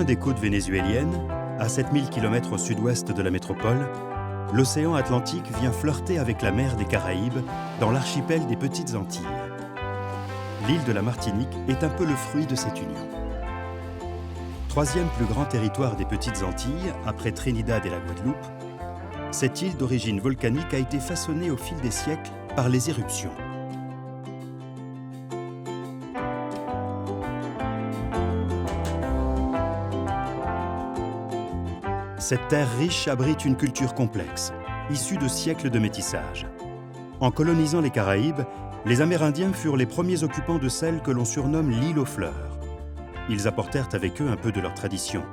loin des côtes vénézuéliennes, à 7000 km au sud-ouest de la métropole, l'océan Atlantique vient flirter avec la mer des Caraïbes dans l'archipel des Petites Antilles. L'île de la Martinique est un peu le fruit de cette union. Troisième plus grand territoire des Petites Antilles, après Trinidad et la Guadeloupe, cette île d'origine volcanique a été façonnée au fil des siècles par les éruptions. Cette terre riche abrite une culture complexe, issue de siècles de métissage. En colonisant les Caraïbes, les Amérindiens furent les premiers occupants de celle que l'on surnomme l'île aux fleurs. Ils apportèrent avec eux un peu de leur tradition.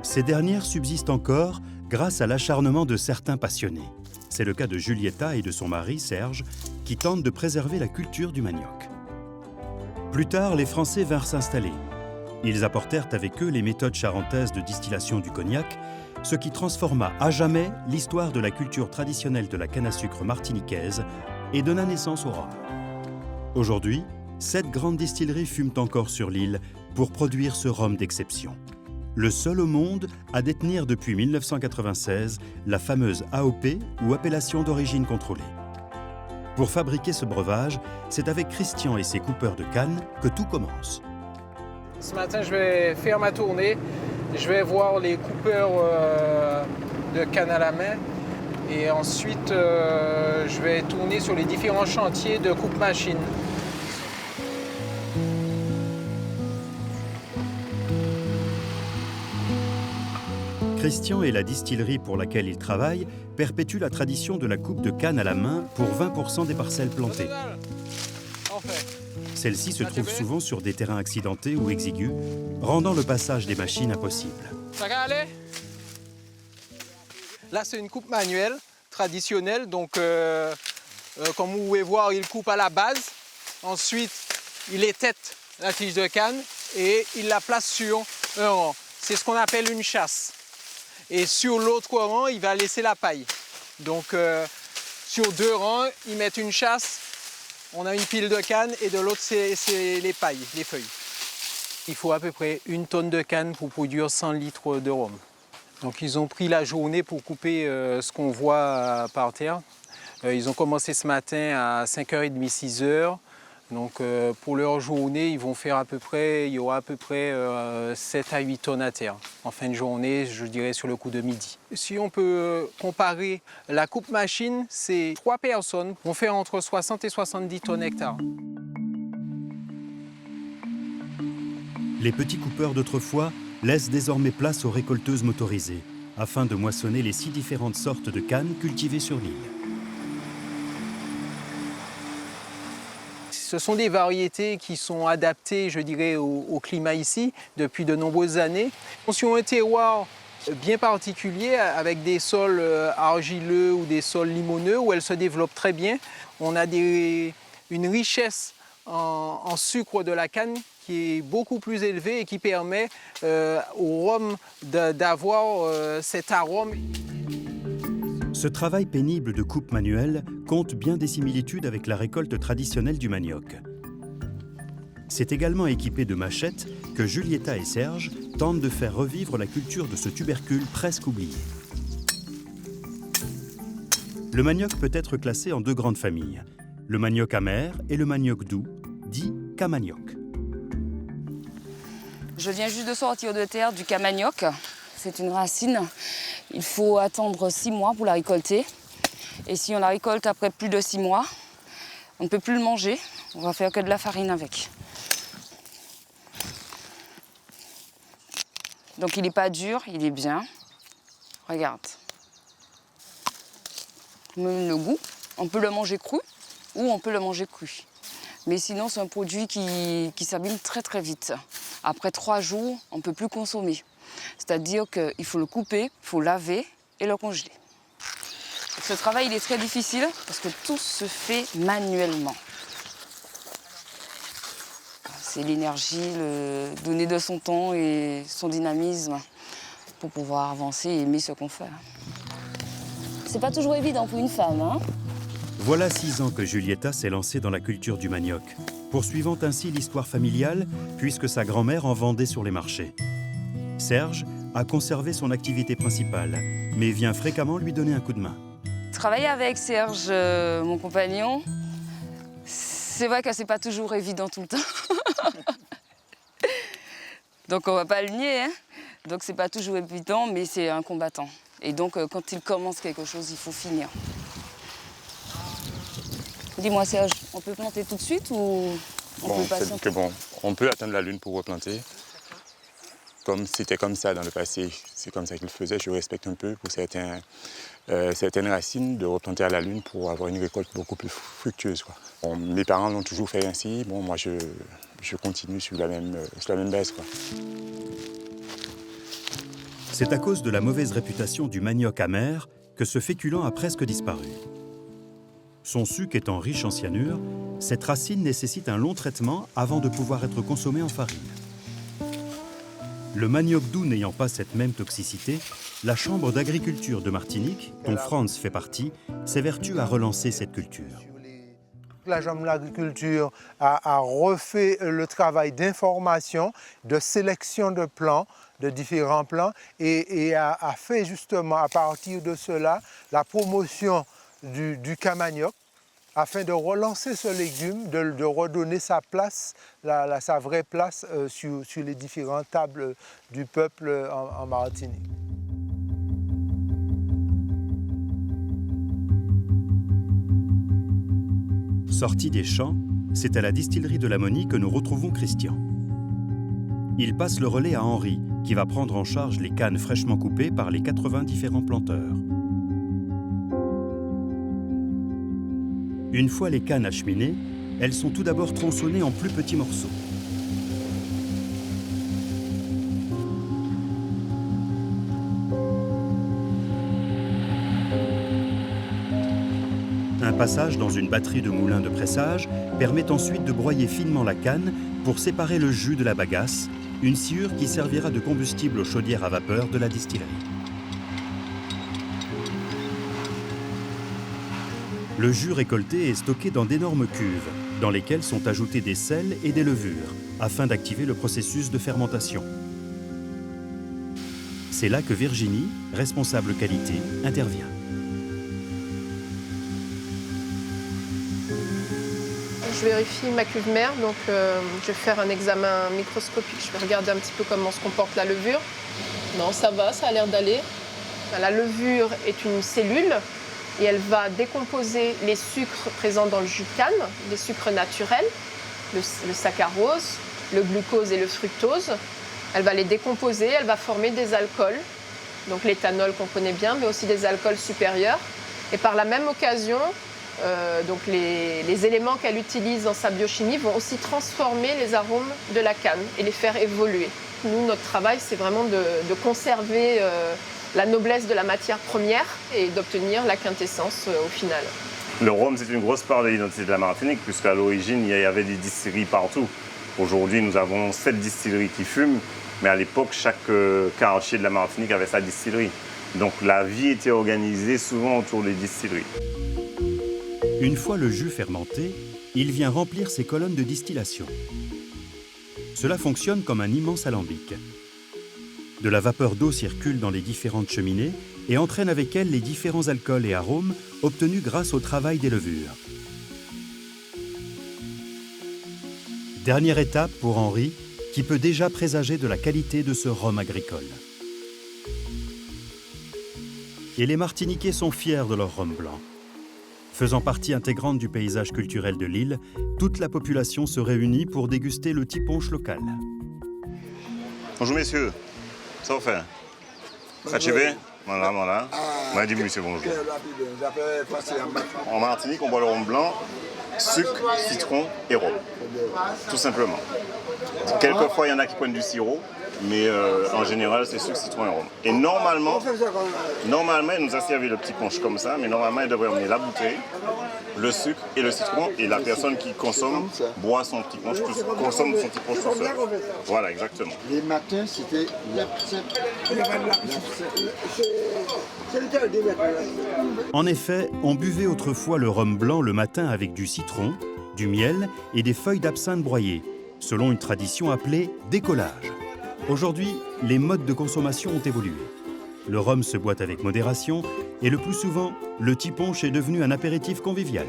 Ces dernières subsistent encore grâce à l'acharnement de certains passionnés. C'est le cas de Julieta et de son mari, Serge, qui tentent de préserver la culture du manioc. Plus tard, les Français vinrent s'installer. Ils apportèrent avec eux les méthodes charentaises de distillation du cognac, ce qui transforma à jamais l'histoire de la culture traditionnelle de la canne à sucre martiniquaise et donna naissance au rhum. Aujourd'hui, 7 grandes distilleries fument encore sur l'île pour produire ce rhum d'exception. Le seul au monde à détenir depuis 1996 la fameuse AOP ou appellation d'origine contrôlée. Pour fabriquer ce breuvage, c'est avec Christian et ses coupeurs de canne que tout commence. Ce matin, je vais faire ma tournée. Je vais voir les coupeurs de canne à la main et ensuite je vais tourner sur les différents chantiers de coupe-machine. Christian et la distillerie pour laquelle il travaille perpétuent la tradition de la coupe de canne à la main pour 20% des parcelles plantées. Celles-ci se trouvent souvent sur des terrains accidentés ou exigus, rendant le passage des machines impossible. Ça va aller? Là, c'est une coupe manuelle, traditionnelle. Donc, comme vous pouvez voir, il coupe à la base. Ensuite, il étête la tige de canne et il la place sur un rang. C'est ce qu'on appelle une chasse. Et sur l'autre rang, il va laisser la paille. Donc, sur 2 rangs, ils mettent une chasse. On a une pile de canne et de l'autre, c'est les pailles, les feuilles. Il faut à peu près 1 tonne de canne pour produire 100 litres de rhum. Donc ils ont pris la journée pour couper ce qu'on voit par terre. Ils ont commencé ce matin à 5h30, 6h. Donc pour leur journée, ils vont faire il y aura à peu près 7 à 8 tonnes à terre. En fin de journée, je dirais sur le coup de midi. Si on peut comparer la coupe machine, c'est 3 personnes vont faire entre 60 et 70 tonnes hectares. Les petits coupeurs d'autrefois laissent désormais place aux récolteuses motorisées, afin de moissonner les 6 différentes sortes de cannes cultivées sur l'île. Ce sont des variétés qui sont adaptées, je dirais, au climat ici depuis de nombreuses années. Sur un terroir bien particulier, avec des sols argileux ou des sols limoneux, où elles se développent très bien. On a une richesse en sucre de la canne qui est beaucoup plus élevée et qui permet au rhum d'avoir cet arôme. Ce travail pénible de coupe manuelle compte bien des similitudes avec la récolte traditionnelle du manioc. C'est également équipé de machettes que Julieta et Serge tentent de faire revivre la culture de ce tubercule presque oublié. Le manioc peut être classé en 2 grandes familles, le manioc amer et le manioc doux, dit camanioc. Je viens juste de sortir de terre du camanioc. C'est une racine. Il faut attendre 6 mois pour la récolter. Et si on la récolte après plus de 6 mois, on ne peut plus le manger. On va faire que de la farine avec. Donc il n'est pas dur, il est bien. Regarde. Même le goût, on peut le manger cru ou on peut le manger cuit. Mais sinon, c'est un produit qui s'abîme très très vite. Après 3 jours, on ne peut plus consommer. C'est-à-dire qu'il faut le couper, il faut laver et le congeler. Ce travail il est très difficile parce que tout se fait manuellement. C'est l'énergie, le donner de son temps et son dynamisme pour pouvoir avancer et aimer ce qu'on fait. C'est pas toujours évident pour une femme, hein? Voilà 6 ans que Julieta s'est lancée dans la culture du manioc, poursuivant ainsi l'histoire familiale puisque sa grand-mère en vendait sur les marchés. Serge a conservé son activité principale, mais vient fréquemment lui donner un coup de main. Travailler avec Serge, mon compagnon, c'est vrai que c'est pas toujours évident tout le temps. Donc on va pas le nier, hein. Donc c'est pas toujours évident, mais c'est un combattant. Et donc quand il commence quelque chose, il faut finir. Dis-moi Serge, on peut planter tout de suite ou on peut patienter? On peut attendre la lune pour replanter. Comme c'était comme ça dans le passé, c'est comme ça qu'il faisait. Je respecte un peu pour certaines racines de replanter à la lune pour avoir une récolte beaucoup plus fructueuse, quoi. Bon, mes parents l'ont toujours fait ainsi. Bon, moi, je continue sur la même base, quoi. C'est à cause de la mauvaise réputation du manioc amer que ce féculent a presque disparu. Son suc étant riche en cyanure, cette racine nécessite un long traitement avant de pouvoir être consommée en farine. Le manioc doux n'ayant pas cette même toxicité, la Chambre d'agriculture de Martinique, dont Franz fait partie, s'évertue à relancer cette culture. La Chambre de l'agriculture a refait le travail d'information, de sélection de plants, de différents plants, et a fait justement à partir de cela la promotion du camanioc, afin de relancer ce légume, de redonner sa place, sa vraie place sur les différentes tables du peuple en Martinique. Sorti des champs, c'est à la distillerie de l'Ammonie que nous retrouvons Christian. Il passe le relais à Henri, qui va prendre en charge les cannes fraîchement coupées par les 80 différents planteurs. Une fois les cannes acheminées, elles sont tout d'abord tronçonnées en plus petits morceaux. Un passage dans une batterie de moulins de pressage permet ensuite de broyer finement la canne pour séparer le jus de la bagasse, une sciure qui servira de combustible aux chaudières à vapeur de la distillerie. Le jus récolté est stocké dans d'énormes cuves, dans lesquelles sont ajoutés des sels et des levures, afin d'activer le processus de fermentation. C'est là que Virginie, responsable qualité, intervient. Je vérifie ma cuve mère, donc je vais faire un examen microscopique. Je vais regarder un petit peu comment se comporte la levure. Non, ça va, ça a l'air d'aller. La levure est une cellule et elle va décomposer les sucres présents dans le jus de canne, les sucres naturels, le saccharose, le glucose et le fructose. Elle va les décomposer, elle va former des alcools, donc l'éthanol qu'on connaît bien, mais aussi des alcools supérieurs. Et par la même occasion, donc les éléments qu'elle utilise dans sa biochimie vont aussi transformer les arômes de la canne et les faire évoluer. Nous, notre travail, c'est vraiment de conserver la noblesse de la matière première et d'obtenir la quintessence au final. Le rhum, c'est une grosse part de l'identité de la Martinique, puisqu'à l'origine, il y avait des distilleries partout. Aujourd'hui, nous avons 7 distilleries qui fument, mais à l'époque, chaque quartier de la Martinique avait sa distillerie. Donc la vie était organisée souvent autour des distilleries. Une fois le jus fermenté, il vient remplir ses colonnes de distillation. Cela fonctionne comme un immense alambic. De la vapeur d'eau circule dans les différentes cheminées et entraîne avec elle les différents alcools et arômes obtenus grâce au travail des levures. Dernière étape pour Henri, qui peut déjà présager de la qualité de ce rhum agricole. Et les Martiniquais sont fiers de leur rhum blanc. Faisant partie intégrante du paysage culturel de l'île, toute la population se réunit pour déguster le tiponche local. Bonjour messieurs, ça va faire? Sachivé? Voilà, voilà. Moi, dis monsieur bonjour. En Martinique, on boit le rhum blanc, sucre, citron et rhum. Tout simplement. Quelquefois, il y en a qui prennent du sirop, mais en général, c'est sucre, citron et rhum. Et normalement, il nous a servi le petit punch comme ça, mais normalement, il devrait emmener la bouteille, le sucre et le citron, et la personne qui consomme boit son petit punch, consomme son petit punch tout seul. Voilà, exactement. Les matins, c'était l'absinthe. En effet, on buvait autrefois le rhum blanc le matin avec du citron, du miel et des feuilles d'absinthe broyées, selon une tradition appelée décollage. Aujourd'hui, les modes de consommation ont évolué. Le rhum se boit avec modération et le plus souvent, le tiponche est devenu un apéritif convivial.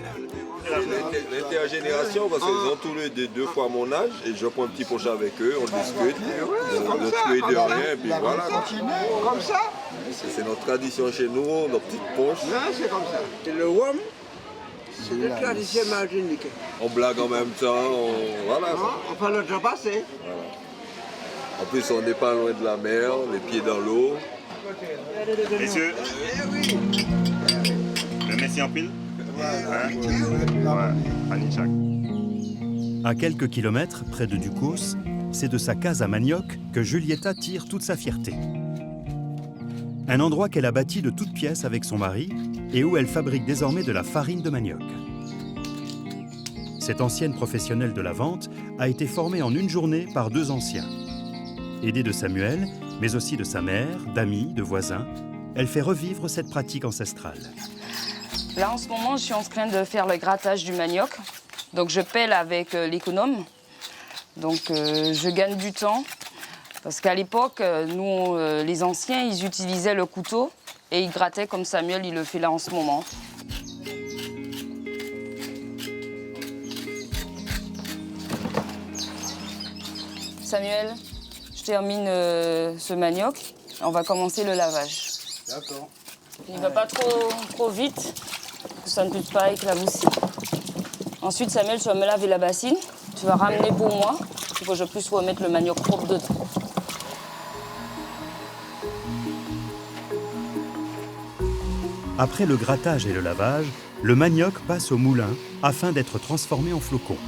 L'intergénération, parce qu'ils ont tous les deux fois mon âge, et je prends un petit punch avec eux, on discute, de tout et de rien, et puis voilà. Comme ça? C'est notre tradition chez nous, nos petites punches. C'est comme ça. Et le rhum, c'est une tradition martinique. On blague en même temps, voilà. On parle de passé. Voilà. En plus, on n'est pas loin de la mer, les pieds dans l'eau. Messieurs, le messie en pile? À quelques kilomètres, près de Ducos, c'est de sa case à manioc que Julieta tire toute sa fierté. Un endroit qu'elle a bâti de toutes pièces avec son mari et où elle fabrique désormais de la farine de manioc. Cette ancienne professionnelle de la vente a été formée en une journée par 2 anciens. Aidée de Samuel, mais aussi de sa mère, d'amis, de voisins, elle fait revivre cette pratique ancestrale. Là, en ce moment, je suis en train de faire le grattage du manioc. Donc, je pèle avec l'économe. Donc, je gagne du temps. Parce qu'à l'époque, nous, les anciens, ils utilisaient le couteau et ils grattaient comme Samuel, il le fait là en ce moment. Samuel, je termine ce manioc. On va commencer le lavage. D'accord. Il ne va pas trop vite, pour que ça ne puisse pas éclabousser. Ensuite, Samuel, tu vas me laver la bassine. Tu vas ramener pour moi, pour que je puisse remettre le manioc propre dedans. Après le grattage et le lavage, le manioc passe au moulin afin d'être transformé en flocons.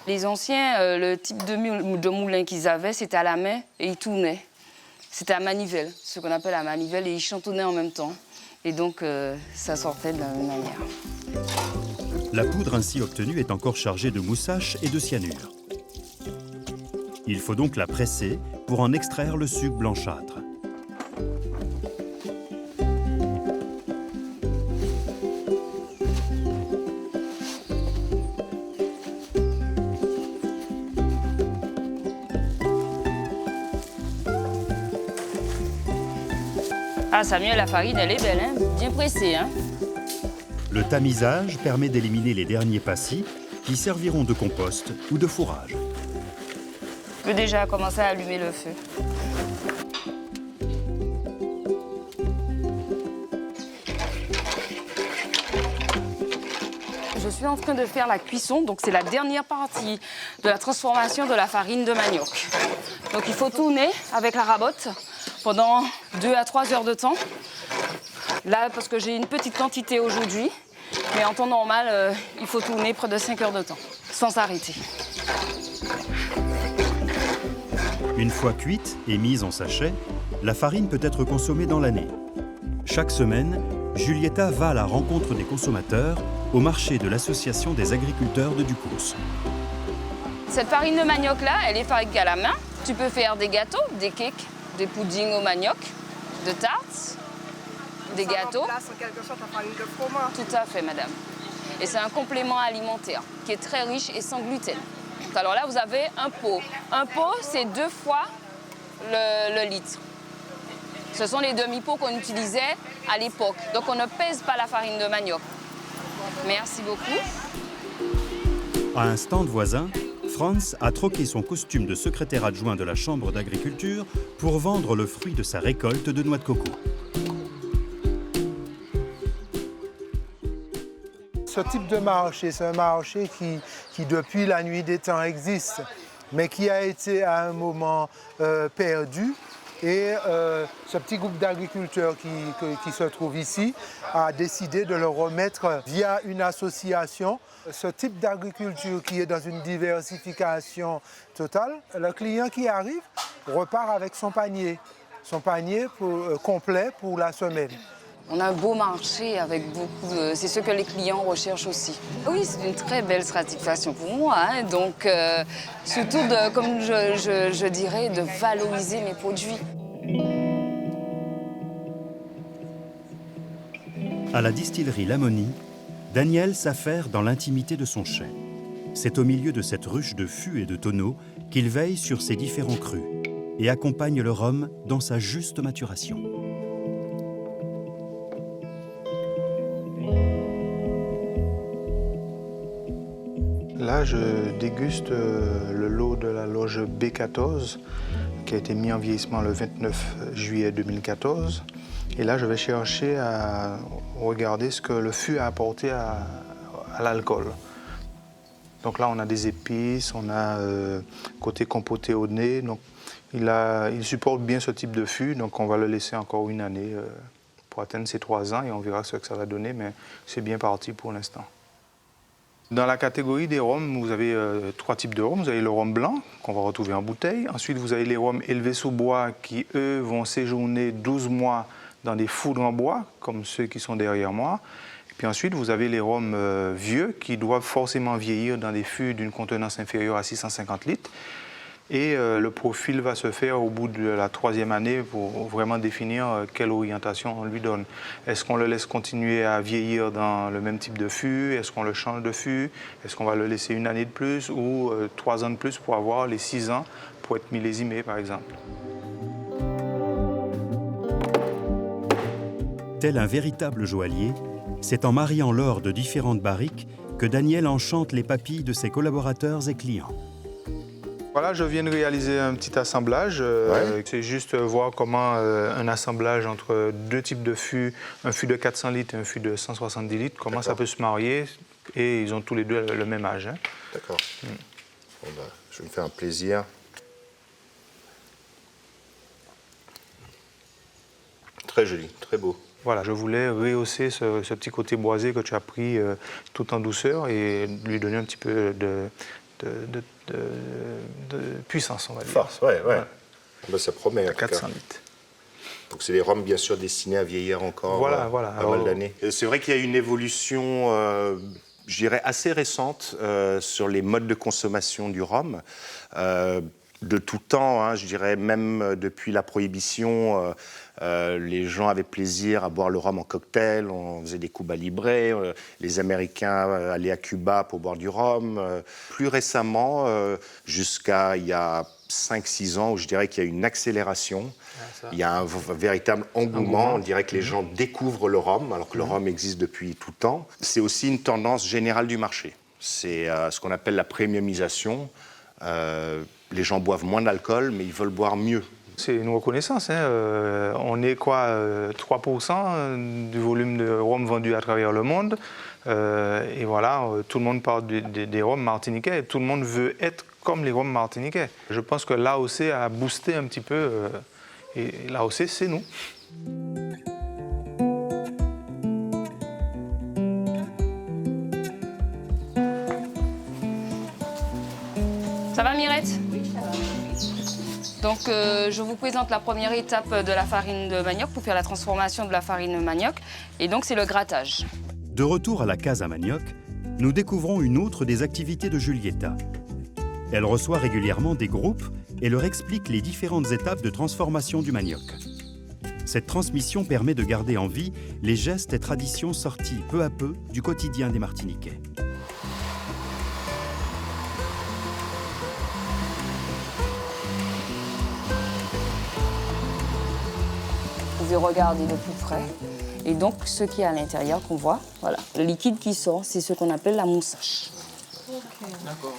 Les anciens, le type de moulin qu'ils avaient, c'était à la main et ils tournaient. C'était à manivelle, ce qu'on appelle à manivelle, et ils chantonnaient en même temps. Et donc, ça sortait de la même manière. La poudre ainsi obtenue est encore chargée de moussache et de cyanure. Il faut donc la presser pour en extraire le suc blanchâtre. Ah, Samuel, la farine, elle est belle, hein? Bien pressée, hein? Le tamisage permet d'éliminer les derniers passis qui serviront de compost ou de fourrage. Je peux déjà commencer à allumer le feu. Je suis en train de faire la cuisson, donc c'est la dernière partie de la transformation de la farine de manioc. Donc il faut tourner avec la rabote pendant 2 à 3 heures de temps. Là, parce que j'ai une petite quantité aujourd'hui, mais en temps normal, il faut tourner près de 5 heures de temps, sans s'arrêter. Une fois cuite et mise en sachet, la farine peut être consommée dans l'année. Chaque semaine, Julieta va à la rencontre des consommateurs au marché de l'Association des agriculteurs de Ducos. Cette farine de manioc-là, elle est fabriquée à la main. Tu peux faire des gâteaux, des cakes, des puddings au manioc, de tartes, des gâteaux. Ça remplace en quelque sorte la farine de fromage. Tout à fait, madame. Et c'est un complément alimentaire qui est très riche et sans gluten. Alors là, vous avez un pot. Un pot, c'est 2 fois le litre. Ce sont les demi-pots qu'on utilisait à l'époque. Donc on ne pèse pas la farine de manioc. Merci beaucoup. À un stand voisin, Franz a troqué son costume de secrétaire adjoint de la Chambre d'agriculture pour vendre le fruit de sa récolte de noix de coco. Ce type de marché, c'est un marché qui depuis la nuit des temps existe, mais qui a été à un moment perdu. Et ce petit groupe d'agriculteurs qui se trouve ici a décidé de le remettre via une association. Ce type d'agriculture qui est dans une diversification totale, le client qui arrive repart avec son panier complet pour la semaine. On a un beau marché avec beaucoup de... C'est ce que les clients recherchent aussi. Oui, c'est une très belle satisfaction pour moi. Hein. Donc, surtout, comme je dirais, de valoriser mes produits. À la distillerie Lamoni, Daniel s'affaire dans l'intimité de son chai. C'est au milieu de cette ruche de fûts et de tonneaux qu'il veille sur ses différents crus et accompagne le rhum dans sa juste maturation. Là, je déguste le lot de la loge B14 qui a été mis en vieillissement le 29 juillet 2014. Et là, je vais chercher à regarder ce que le fût a apporté à l'alcool. Donc là, on a des épices, on a côté compoté au nez. Donc il supporte bien ce type de fût, donc on va le laisser encore une année pour atteindre ses 3 ans et on verra ce que ça va donner, mais c'est bien parti pour l'instant. Dans la catégorie des rhums, vous avez 3 types de rhum. Vous avez le rhum blanc, qu'on va retrouver en bouteille. Ensuite, vous avez les rhums élevés sous bois qui, eux, vont séjourner 12 mois dans des foudres en bois, comme ceux qui sont derrière moi. Et puis ensuite, vous avez les rhums vieux qui doivent forcément vieillir dans des fûts d'une contenance inférieure à 650 litres. Et le profil va se faire au bout de la 3e année pour vraiment définir quelle orientation on lui donne. Est-ce qu'on le laisse continuer à vieillir dans le même type de fût? Est-ce qu'on le change de fût? Est-ce qu'on va le laisser une année de plus ou 3 ans de plus pour avoir les 6 ans pour être millésimé, par exemple? Tel un véritable joaillier, c'est en mariant l'or de différentes barriques que Daniel enchante les papilles de ses collaborateurs et clients. Voilà, je viens de réaliser un petit assemblage. C'est juste voir comment un assemblage entre 2 types de fûts, un fût de 400 litres et un fût de 170 litres, comment ça peut se marier. Et ils ont tous les deux le même âge. Hein. D'accord. Bon, bah, je me fais un plaisir. Très joli, très beau. Voilà, je voulais rehausser ce petit côté boisé que tu as pris tout en douceur et lui donner un petit peu de puissance, on va dire. Force, ouais. Ben, ça promet. À 400 litres. Donc c'est des rhums bien sûr destinés à vieillir encore voilà. pas mal d'années. C'est vrai qu'il y a une évolution, je dirais, assez récente sur les modes de consommation du rhum. De tout temps, hein, je dirais même depuis la prohibition, les gens avaient plaisir à boire le rhum en cocktail, on faisait des Cuba Libre, les Américains allaient à Cuba pour boire du rhum. Plus récemment, jusqu'à il y a 5-6 ans, où je dirais qu'il y a une accélération, il y a un véritable engouement, on dirait que les gens découvrent le rhum, alors que le rhum existe depuis tout temps. C'est aussi une tendance générale du marché, c'est ce qu'on appelle la premiumisation. Les gens boivent moins d'alcool, mais ils veulent boire mieux. C'est une reconnaissance. Hein. On est quoi, 3% du volume de rhum vendu à travers le monde. Et voilà, tout le monde parle des rhums martiniquais et tout le monde veut être comme les rhums martiniquais. Je pense que l'AOC a boosté un petit peu. Et l'AOC, c'est nous. Ça va, Mirette? Oui, ça va. Donc, je vous présente la première étape de la farine de manioc pour faire la transformation de la farine de manioc. Et donc, c'est le grattage. De retour à la case à manioc, nous découvrons une autre des activités de Julieta. Elle reçoit régulièrement des groupes et leur explique les différentes étapes de transformation du manioc. Cette transmission permet de garder en vie les gestes et traditions sortis peu à peu du quotidien des Martiniquais. Vous pouvez regarder de plus près. Et donc, ce qui est à l'intérieur qu'on voit, voilà, le liquide qui sort, c'est ce qu'on appelle la moussage. Ok, d'accord.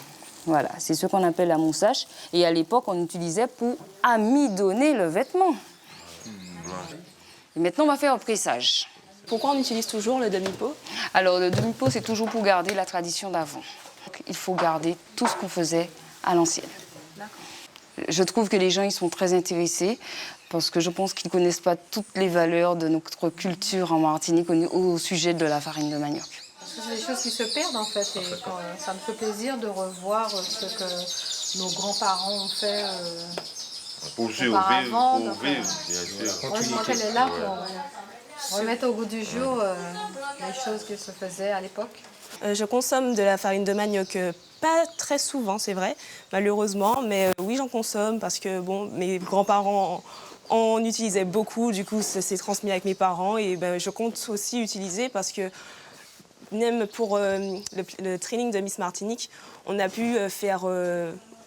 Voilà, c'est ce qu'on appelle la moussage. Et à l'époque, on utilisait pour amidonner le vêtement. Et maintenant, on va faire un pressage. Pourquoi on utilise toujours le demi-pot? Alors, le demi-pot, c'est toujours pour garder la tradition d'avant. Il faut garder tout ce qu'on faisait à l'ancienne. Je trouve que les gens ils sont très intéressés parce que je pense qu'ils ne connaissent pas toutes les valeurs de notre culture en Martinique au sujet de la farine de manioc. C'est des choses qui se perdent en fait et ça me fait plaisir de revoir ce que nos grands-parents ont fait auparavant. Bien sûr. Heureusement qu'elle est là pour remettre au goût du jour les choses qui se faisaient à l'époque. Je consomme de la farine de manioc pas très souvent, c'est vrai, malheureusement, mais oui, j'en consomme parce que bon, mes grands-parents On utilisait beaucoup, du coup, c'est transmis avec mes parents et je compte aussi utiliser parce que même pour le training de Miss Martinique, on a pu faire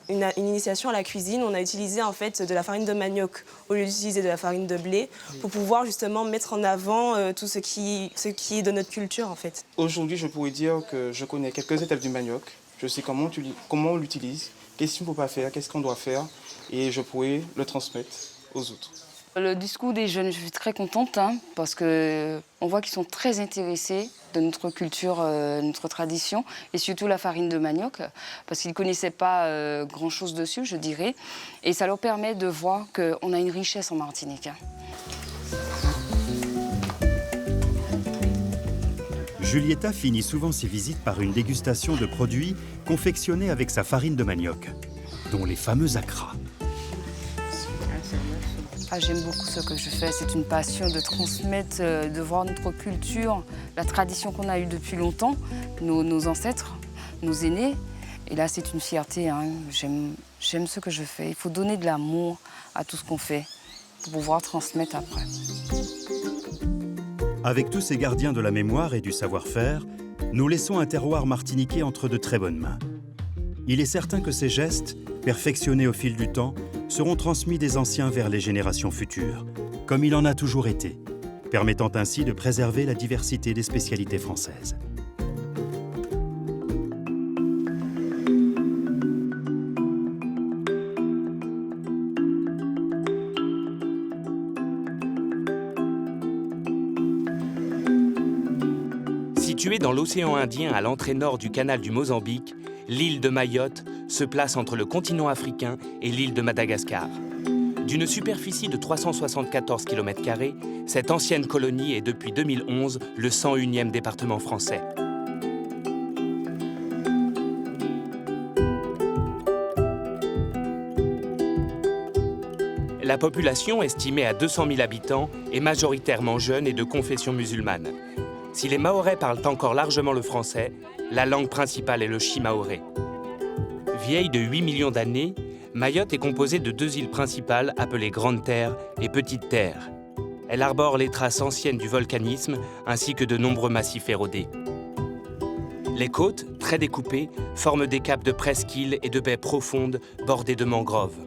une initiation à la cuisine. On a utilisé en fait de la farine de manioc au lieu d'utiliser de la farine de blé pour pouvoir justement mettre en avant tout ce qui est de notre culture en fait. Aujourd'hui, je pourrais dire que je connais quelques étapes du manioc. Je sais comment on l'utilise, qu'est-ce qu'il ne faut pas faire, qu'est-ce qu'on doit faire et je pourrais le transmettre aux autres. Le discours des jeunes, je suis très contente parce qu'on voit qu'ils sont très intéressés de notre culture, notre tradition et surtout la farine de manioc parce qu'ils ne connaissaient pas grand-chose dessus, je dirais. Et ça leur permet de voir qu'on a une richesse en Martinique. Julieta finit souvent ses visites par une dégustation de produits confectionnés avec sa farine de manioc, dont les fameux acras. J'aime beaucoup ce que je fais, c'est une passion de transmettre, de voir notre culture, la tradition qu'on a eue depuis longtemps, nos ancêtres, nos aînés. Et là, c'est une fierté, j'aime ce que je fais. Il faut donner de l'amour à tout ce qu'on fait pour pouvoir transmettre après. Avec tous ces gardiens de la mémoire et du savoir-faire, nous laissons un terroir martiniquais entre de très bonnes mains. Il est certain que ces gestes, perfectionnés au fil du temps, seront transmis des anciens vers les générations futures, comme il en a toujours été, permettant ainsi de préserver la diversité des spécialités françaises. Située dans l'océan Indien à l'entrée nord du canal du Mozambique, l'île de Mayotte se place entre le continent africain et l'île de Madagascar. D'une superficie de 374 km², cette ancienne colonie est depuis 2011 le 101e département français. La population, estimée à 200 000 habitants, est majoritairement jeune et de confession musulmane. Si les Mahorais parlent encore largement le français, la langue principale est le shimaoré. Vieille de 8 millions d'années, Mayotte est composée de 2 îles principales appelées Grande Terre et Petite Terre. Elle arbore les traces anciennes du volcanisme ainsi que de nombreux massifs érodés. Les côtes, très découpées, forment des caps de presqu'îles et de baies profondes bordées de mangroves.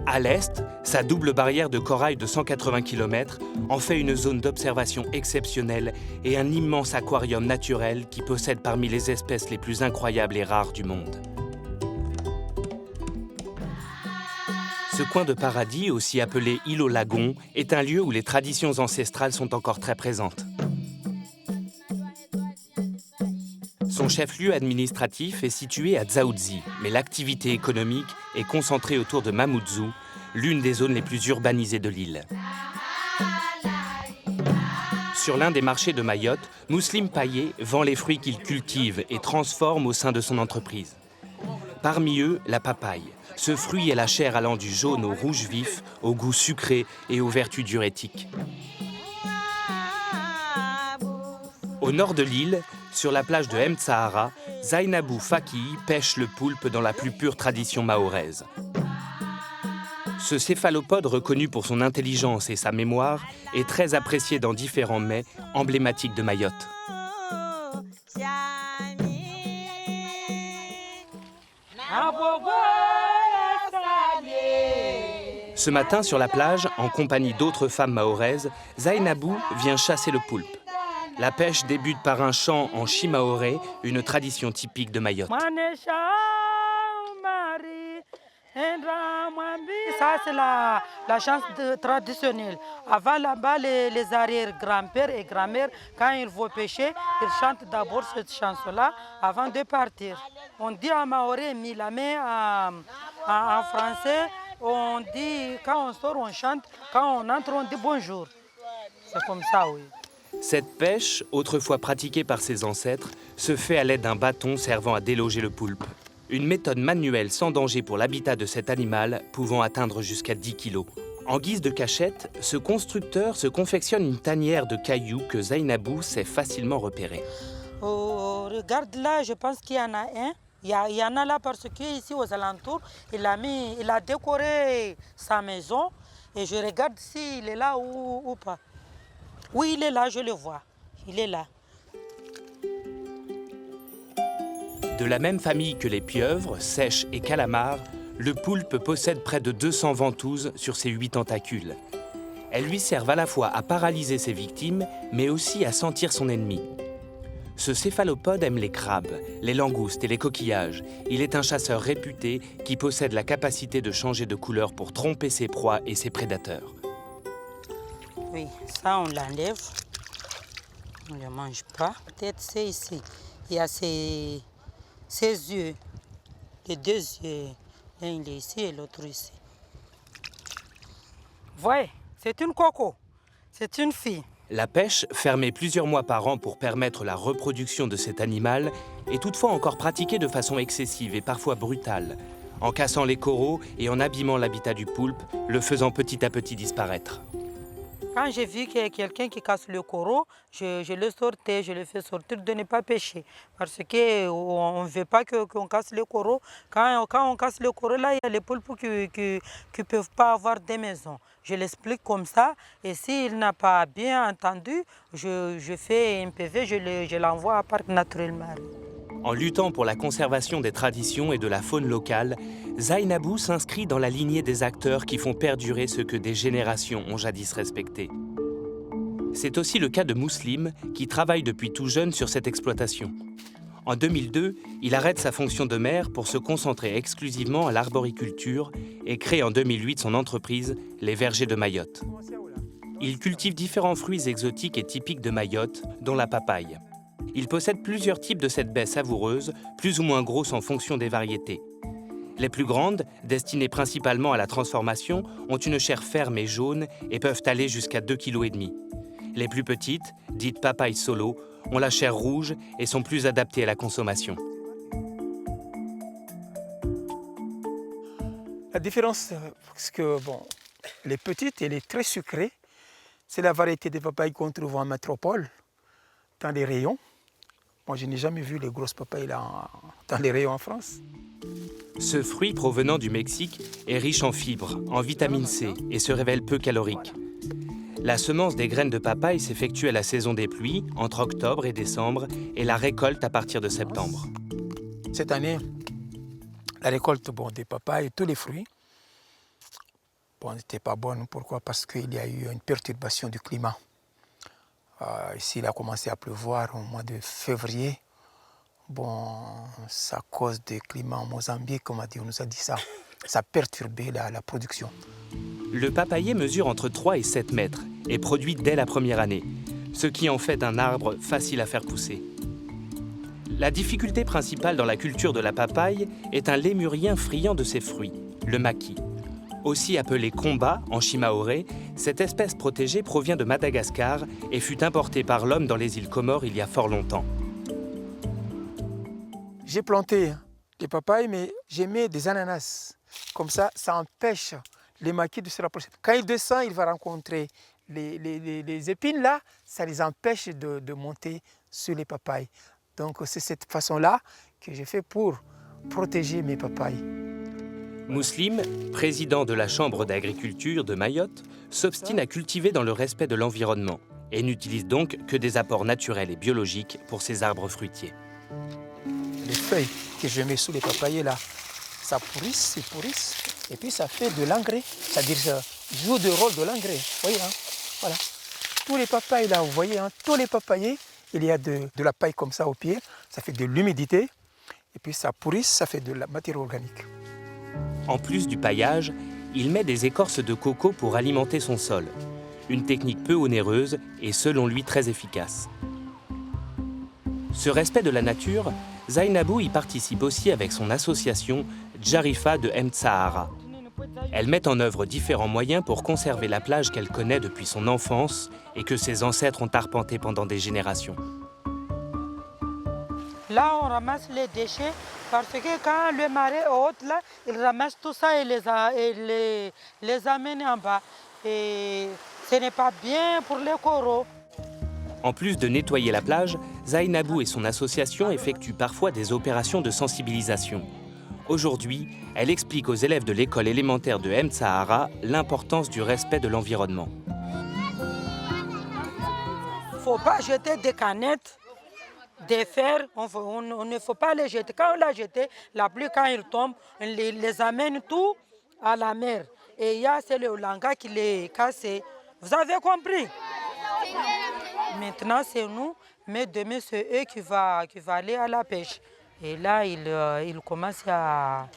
À l'est, sa double barrière de corail de 180 km en fait une zone d'observation exceptionnelle et un immense aquarium naturel qui possède parmi les espèces les plus incroyables et rares du monde. Ce coin de paradis, aussi appelé île au lagon, est un lieu où les traditions ancestrales sont encore très présentes. Son chef-lieu administratif est situé à Dzaoudzi, mais l'activité économique est concentrée autour de Mamoudzou, l'une des zones les plus urbanisées de l'île. Sur l'un des marchés de Mayotte, Mousselim Payet vend les fruits qu'il cultive et transforme au sein de son entreprise. Parmi eux, la papaye. Ce fruit est la chair allant du jaune au rouge vif, au goût sucré et aux vertus diurétiques. Au nord de l'île, sur la plage de M'Tsahara, Zainabou Faki pêche le poulpe dans la plus pure tradition mahoraise. Ce céphalopode, reconnu pour son intelligence et sa mémoire, est très apprécié dans différents mets emblématiques de Mayotte. Ce matin, sur la plage, en compagnie d'autres femmes mahoraises, Zainabou vient chasser le poulpe. La pêche débute par un chant en shimaoré, une tradition typique de Mayotte. Ça, c'est la chanson traditionnelle. Avant, là-bas, les arrière-grands-pères et grand-mères, quand ils vont pêcher, ils chantent d'abord cette chanson-là avant de partir. On dit en maoré, mis la main en français, on dit, quand on sort, on chante, quand on entre, on dit bonjour. C'est comme ça, oui. Cette pêche, autrefois pratiquée par ses ancêtres, se fait à l'aide d'un bâton servant à déloger le poulpe. Une méthode manuelle sans danger pour l'habitat de cet animal, pouvant atteindre jusqu'à 10 kg. En guise de cachette, ce constructeur se confectionne une tanière de cailloux que Zainabou sait facilement repérer. Oh, regarde là, je pense qu'il y en a un. Il y en a là parce qu'ici aux alentours, il a décoré sa maison. et je regarde s'il est là ou pas. Oui, il est là, je le vois. Il est là. De la même famille que les pieuvres, sèches et calamars, le poulpe possède près de 200 ventouses sur ses 8 tentacules. Elles lui servent à la fois à paralyser ses victimes, mais aussi à sentir son ennemi. Ce céphalopode aime les crabes, les langoustes et les coquillages. Il est un chasseur réputé qui possède la capacité de changer de couleur pour tromper ses proies et ses prédateurs. Oui, ça on l'enlève. On ne le mange pas. Peut-être c'est ici. Il y a ses yeux. Les 2 yeux. L'un il est ici et l'autre ici. Voyez, c'est une coco. C'est une fille. La pêche, fermée plusieurs mois par an pour permettre la reproduction de cet animal, est toutefois encore pratiquée de façon excessive et parfois brutale, en cassant les coraux et en abîmant l'habitat du poulpe, le faisant petit à petit disparaître. Quand j'ai vu qu'il y a quelqu'un qui casse le coraux, je le sortais, je le fais sortir de ne pas pêcher. Parce qu'on ne veut pas qu'on casse le coraux. Quand on casse le coraux, là, il y a les poulpes qui ne peuvent pas avoir des maisons. Je l'explique comme ça. Et s'il n'a pas bien entendu, je fais un PV, je l'envoie à Parc Naturel Marais. En luttant pour la conservation des traditions et de la faune locale, Zainabou s'inscrit dans la lignée des acteurs qui font perdurer ce que des générations ont jadis respecté. C'est aussi le cas de Mouslim, qui travaille depuis tout jeune sur cette exploitation. En 2002, il arrête sa fonction de maire pour se concentrer exclusivement à l'arboriculture et crée en 2008 son entreprise, les Vergers de Mayotte. Il cultive différents fruits exotiques et typiques de Mayotte, dont la papaye. Il possède plusieurs types de cette baie savoureuse, plus ou moins grosses en fonction des variétés. Les plus grandes, destinées principalement à la transformation, ont une chair ferme et jaune et peuvent aller jusqu'à 2,5 kg. Les plus petites, dites papaye solo, ont la chair rouge et sont plus adaptées à la consommation. La différence, parce que les petites, elle est très sucrée. C'est la variété de papaye qu'on trouve en métropole, dans les rayons. Moi, je n'ai jamais vu les grosses papayes là, dans les rayons en France. Ce fruit provenant du Mexique est riche en fibres, en vitamine C et se révèle peu calorique. La semence des graines de papaye s'effectue à la saison des pluies, entre octobre et décembre, et la récolte à partir de septembre. Cette année, la récolte des papayes, tous les fruits, n'était pas bonne. Pourquoi? Parce qu'il y a eu une perturbation du climat. Ici, il a commencé à pleuvoir au mois de février. C'est à cause du climat en Mozambique, on nous a dit ça. Ça a perturbé la production. Le papayer mesure entre 3 et 7 mètres et produit dès la première année, ce qui en fait un arbre facile à faire pousser. La difficulté principale dans la culture de la papaye est un lémurien friand de ses fruits, le maki. Aussi appelé komba en shimaoré, cette espèce protégée provient de Madagascar et fut importée par l'homme dans les îles Comores il y a fort longtemps. J'ai planté des papayes, mais j'ai mis des ananas. Comme ça, ça empêche les maquis de se rapprocher. Quand il descend, il va rencontrer les épines là, ça les empêche de monter sur les papayes. Donc c'est cette façon-là que j'ai fait pour protéger mes papayes. Mouslim, président de la Chambre d'agriculture de Mayotte, s'obstine à cultiver dans le respect de l'environnement et n'utilise donc que des apports naturels et biologiques pour ses arbres fruitiers. Les feuilles que je mets sous les papayers là, ça pourrisse, et puis ça fait de l'engrais. C'est-à-dire ça joue le rôle de l'engrais. Vous voyez, voilà. Tous les papayers là, vous voyez, tous les papayers, il y a de la paille comme ça au pied, ça fait de l'humidité, et puis ça pourrisse, ça fait de la matière organique. En plus du paillage, il met des écorces de coco pour alimenter son sol. Une technique peu onéreuse et selon lui très efficace. Ce respect de la nature, Zainabou y participe aussi avec son association Djarifa de M'Tsahara. Elle met en œuvre différents moyens pour conserver la plage qu'elle connaît depuis son enfance et que ses ancêtres ont arpentée pendant des générations. Là, on ramasse les déchets parce que quand le marais est haut, là, ils ramassent tout ça et les amènent en bas. Et ce n'est pas bien pour les coraux. En plus de nettoyer la plage, Zainabou et son association effectuent parfois des opérations de sensibilisation. Aujourd'hui, elle explique aux élèves de l'école élémentaire de M'Sahara l'importance du respect de l'environnement. Il ne faut pas jeter des canettes, des fers, on ne faut pas les jeter. Quand on les jette, la pluie, quand il tombe, on les amène tout à la mer. Et il y a c'est le Langa qui les casse. Vous avez compris? Maintenant, c'est nous, mais demain, c'est eux qui vont aller à la pêche. Et là, ils commencent à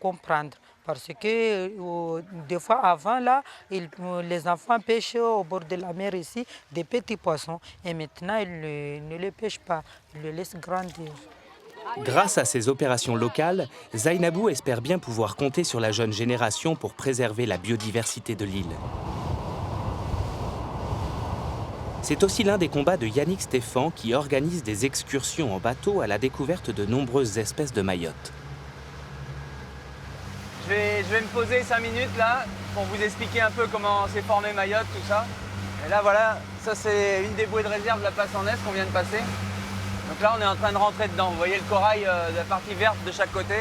comprendre. Parce que des fois, avant, là, les enfants pêchaient au bord de la mer ici des petits poissons. Et maintenant, ils ne les pêchent pas, ils les laissent grandir. Grâce à ces opérations locales, Zainabou espère bien pouvoir compter sur la jeune génération pour préserver la biodiversité de l'île. C'est aussi l'un des combats de Yannick Stéphan qui organise des excursions en bateau à la découverte de nombreuses espèces de Mayotte. Je vais me poser 5 minutes là pour vous expliquer un peu comment s'est formé Mayotte, tout ça. Et là voilà, ça c'est une des bouées de réserve de la place en Est qu'on vient de passer. Donc là on est en train de rentrer dedans. Vous voyez le corail de la partie verte de chaque côté.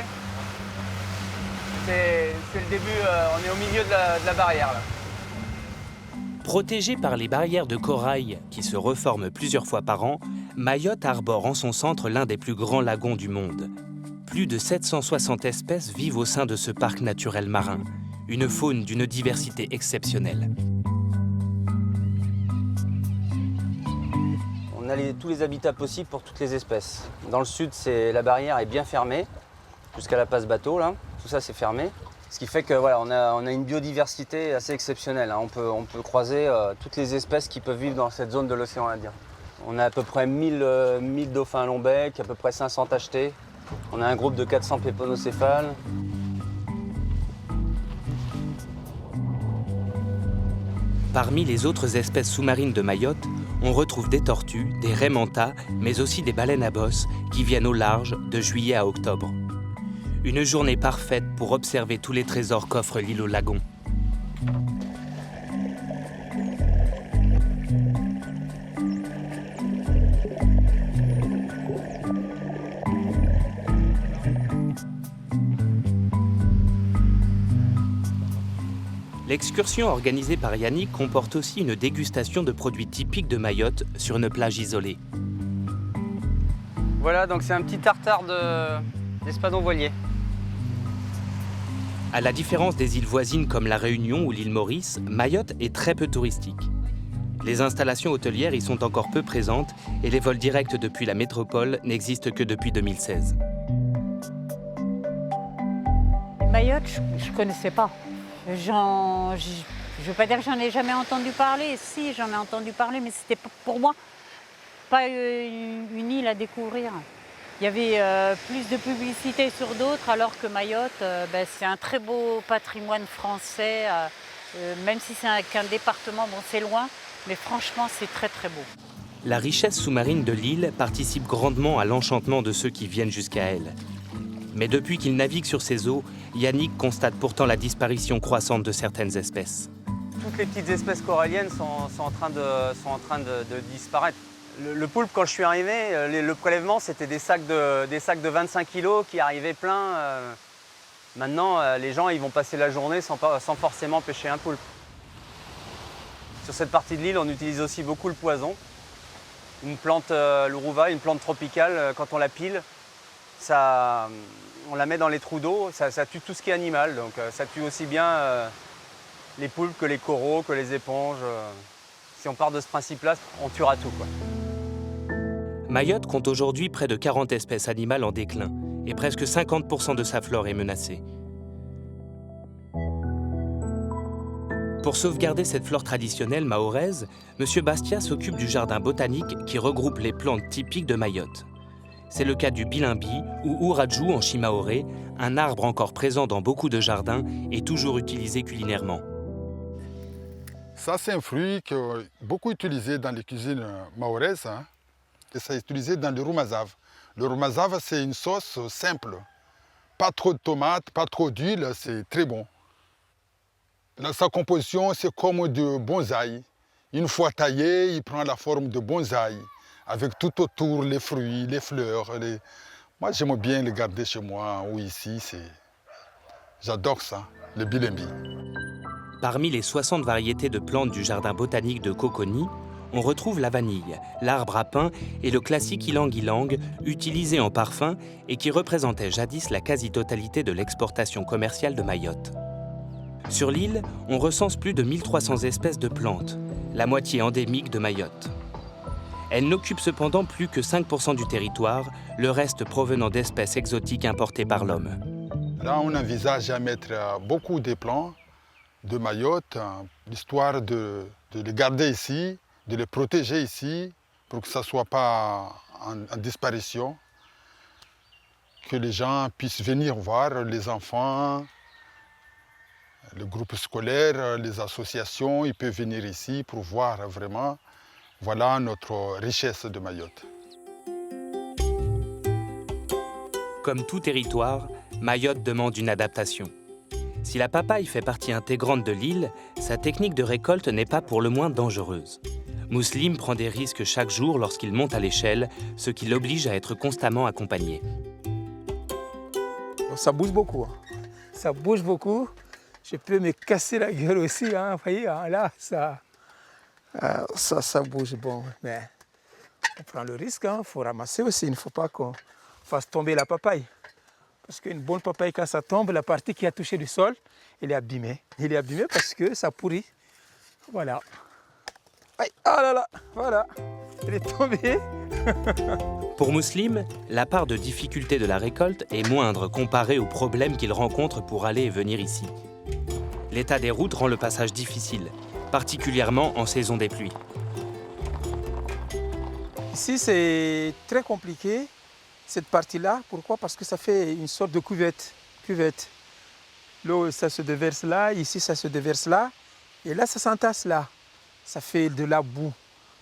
C'est le début, on est au milieu de la barrière là. Protégée par les barrières de corail qui se reforment plusieurs fois par an, Mayotte arbore en son centre l'un des plus grands lagons du monde. Plus de 760 espèces vivent au sein de ce parc naturel marin, une faune d'une diversité exceptionnelle. On a tous les habitats possibles pour toutes les espèces. Dans le sud, la barrière est bien fermée, jusqu'à la passe bateau, là. Tout ça c'est fermé. Ce qui fait que voilà, on a une biodiversité assez exceptionnelle. Hein. On peut croiser toutes les espèces qui peuvent vivre dans cette zone de l'océan Indien. On a à peu près 1000 dauphins à long bec, à peu près 500 tachetés. On a un groupe de 400 péponocéphales. Parmi les autres espèces sous-marines de Mayotte, on retrouve des tortues, des raies mantas, mais aussi des baleines à bosse qui viennent au large de juillet à octobre. Une journée parfaite pour observer tous les trésors qu'offre l'île au lagon. L'excursion organisée par Yannick comporte aussi une dégustation de produits typiques de Mayotte sur une plage isolée. Voilà, donc c'est un petit tartare d'espadon voilier. À la différence des îles voisines comme la Réunion ou l'île Maurice, Mayotte est très peu touristique. Les installations hôtelières y sont encore peu présentes et les vols directs depuis la métropole n'existent que depuis 2016. Mayotte, je ne connaissais pas. Je ne veux pas dire que j'en ai jamais entendu parler. Si, j'en ai entendu parler, mais c'était pour moi pas une île à découvrir. Il y avait plus de publicité sur d'autres, alors que Mayotte, c'est un très beau patrimoine français. Même si c'est qu'un département, bon, c'est loin, mais franchement, c'est très très beau. La richesse sous-marine de l'île participe grandement à l'enchantement de ceux qui viennent jusqu'à elle. Mais depuis qu'il navigue sur ces eaux, Yannick constate pourtant la disparition croissante de certaines espèces. Toutes les petites espèces coralliennes sont en train de disparaître. Le poulpe, quand je suis arrivé, le prélèvement, c'était des sacs de 25 kilos qui arrivaient pleins. Maintenant, les gens ils vont passer la journée sans forcément pêcher un poulpe. Sur cette partie de l'île, on utilise aussi beaucoup le poison. Une plante, l'uruva, une plante tropicale, quand on la pile, on la met dans les trous d'eau, ça tue tout ce qui est animal. Donc ça tue aussi bien les poulpes que les coraux, que les éponges. Si on part de ce principe-là, on tuera tout, quoi. Mayotte compte aujourd'hui près de 40 espèces animales en déclin et presque 50% de sa flore est menacée. Pour sauvegarder cette flore traditionnelle mahoraise, M. Bastia s'occupe du jardin botanique qui regroupe les plantes typiques de Mayotte. C'est le cas du bilimbi ou ourajou en chimaoré, un arbre encore présent dans beaucoup de jardins et toujours utilisé culinairement. Ça, c'est un fruit qui est beaucoup utilisé dans les cuisines mahoraises. Hein. Et ça est utilisé dans le roumazav. Le roumazav, c'est une sauce simple. Pas trop de tomates, pas trop d'huile, c'est très bon. Sa composition, c'est comme de bonsaï. Une fois taillé, il prend la forme de bonsaï, avec tout autour les fruits, les fleurs. Moi, j'aime bien le garder chez moi ou ici. J'adore ça, le bilimbi. Parmi les 60 variétés de plantes du jardin botanique de Coconi, on retrouve la vanille, l'arbre à pain et le classique ylang-ylang, utilisé en parfum et qui représentait jadis la quasi-totalité de l'exportation commerciale de Mayotte. Sur l'île, on recense plus de 1300 espèces de plantes, la moitié endémique de Mayotte. Elles n'occupent cependant plus que 5% du territoire, le reste provenant d'espèces exotiques importées par l'homme. Là, on envisage à mettre beaucoup de plants de Mayotte, l'histoire de les garder ici, de les protéger ici, pour que ça ne soit pas en disparition, que les gens puissent venir voir, les enfants, le groupe scolaire, les associations, ils peuvent venir ici pour voir vraiment, voilà notre richesse de Mayotte. Comme tout territoire, Mayotte demande une adaptation. Si la papaye fait partie intégrante de l'île, sa technique de récolte n'est pas pour le moins dangereuse. Mouslim prend des risques chaque jour lorsqu'il monte à l'échelle, ce qui l'oblige à être constamment accompagné. Ça bouge beaucoup. Ça bouge beaucoup. Je peux me casser la gueule aussi. Vous voyez, là, ça bouge. Bon, mais on prend le risque. Il faut ramasser aussi. Il ne faut pas qu'on fasse tomber la papaye. Parce qu'une bonne papaye, quand ça tombe, la partie qui a touché le sol, elle est abîmée. Elle est abîmée parce que ça pourrit. Voilà. Ah là là, voilà. Elle est tombée. Pour Mouslim, la part de difficulté de la récolte est moindre comparée aux problèmes qu'il rencontre pour aller et venir ici. L'état des routes rend le passage difficile, particulièrement en saison des pluies. Ici, c'est très compliqué, cette partie-là. Pourquoi? Parce que ça fait une sorte de cuvette. L'eau, ça se déverse là, ici, ça se déverse là, et là, ça s'entasse là. Ça fait de la boue.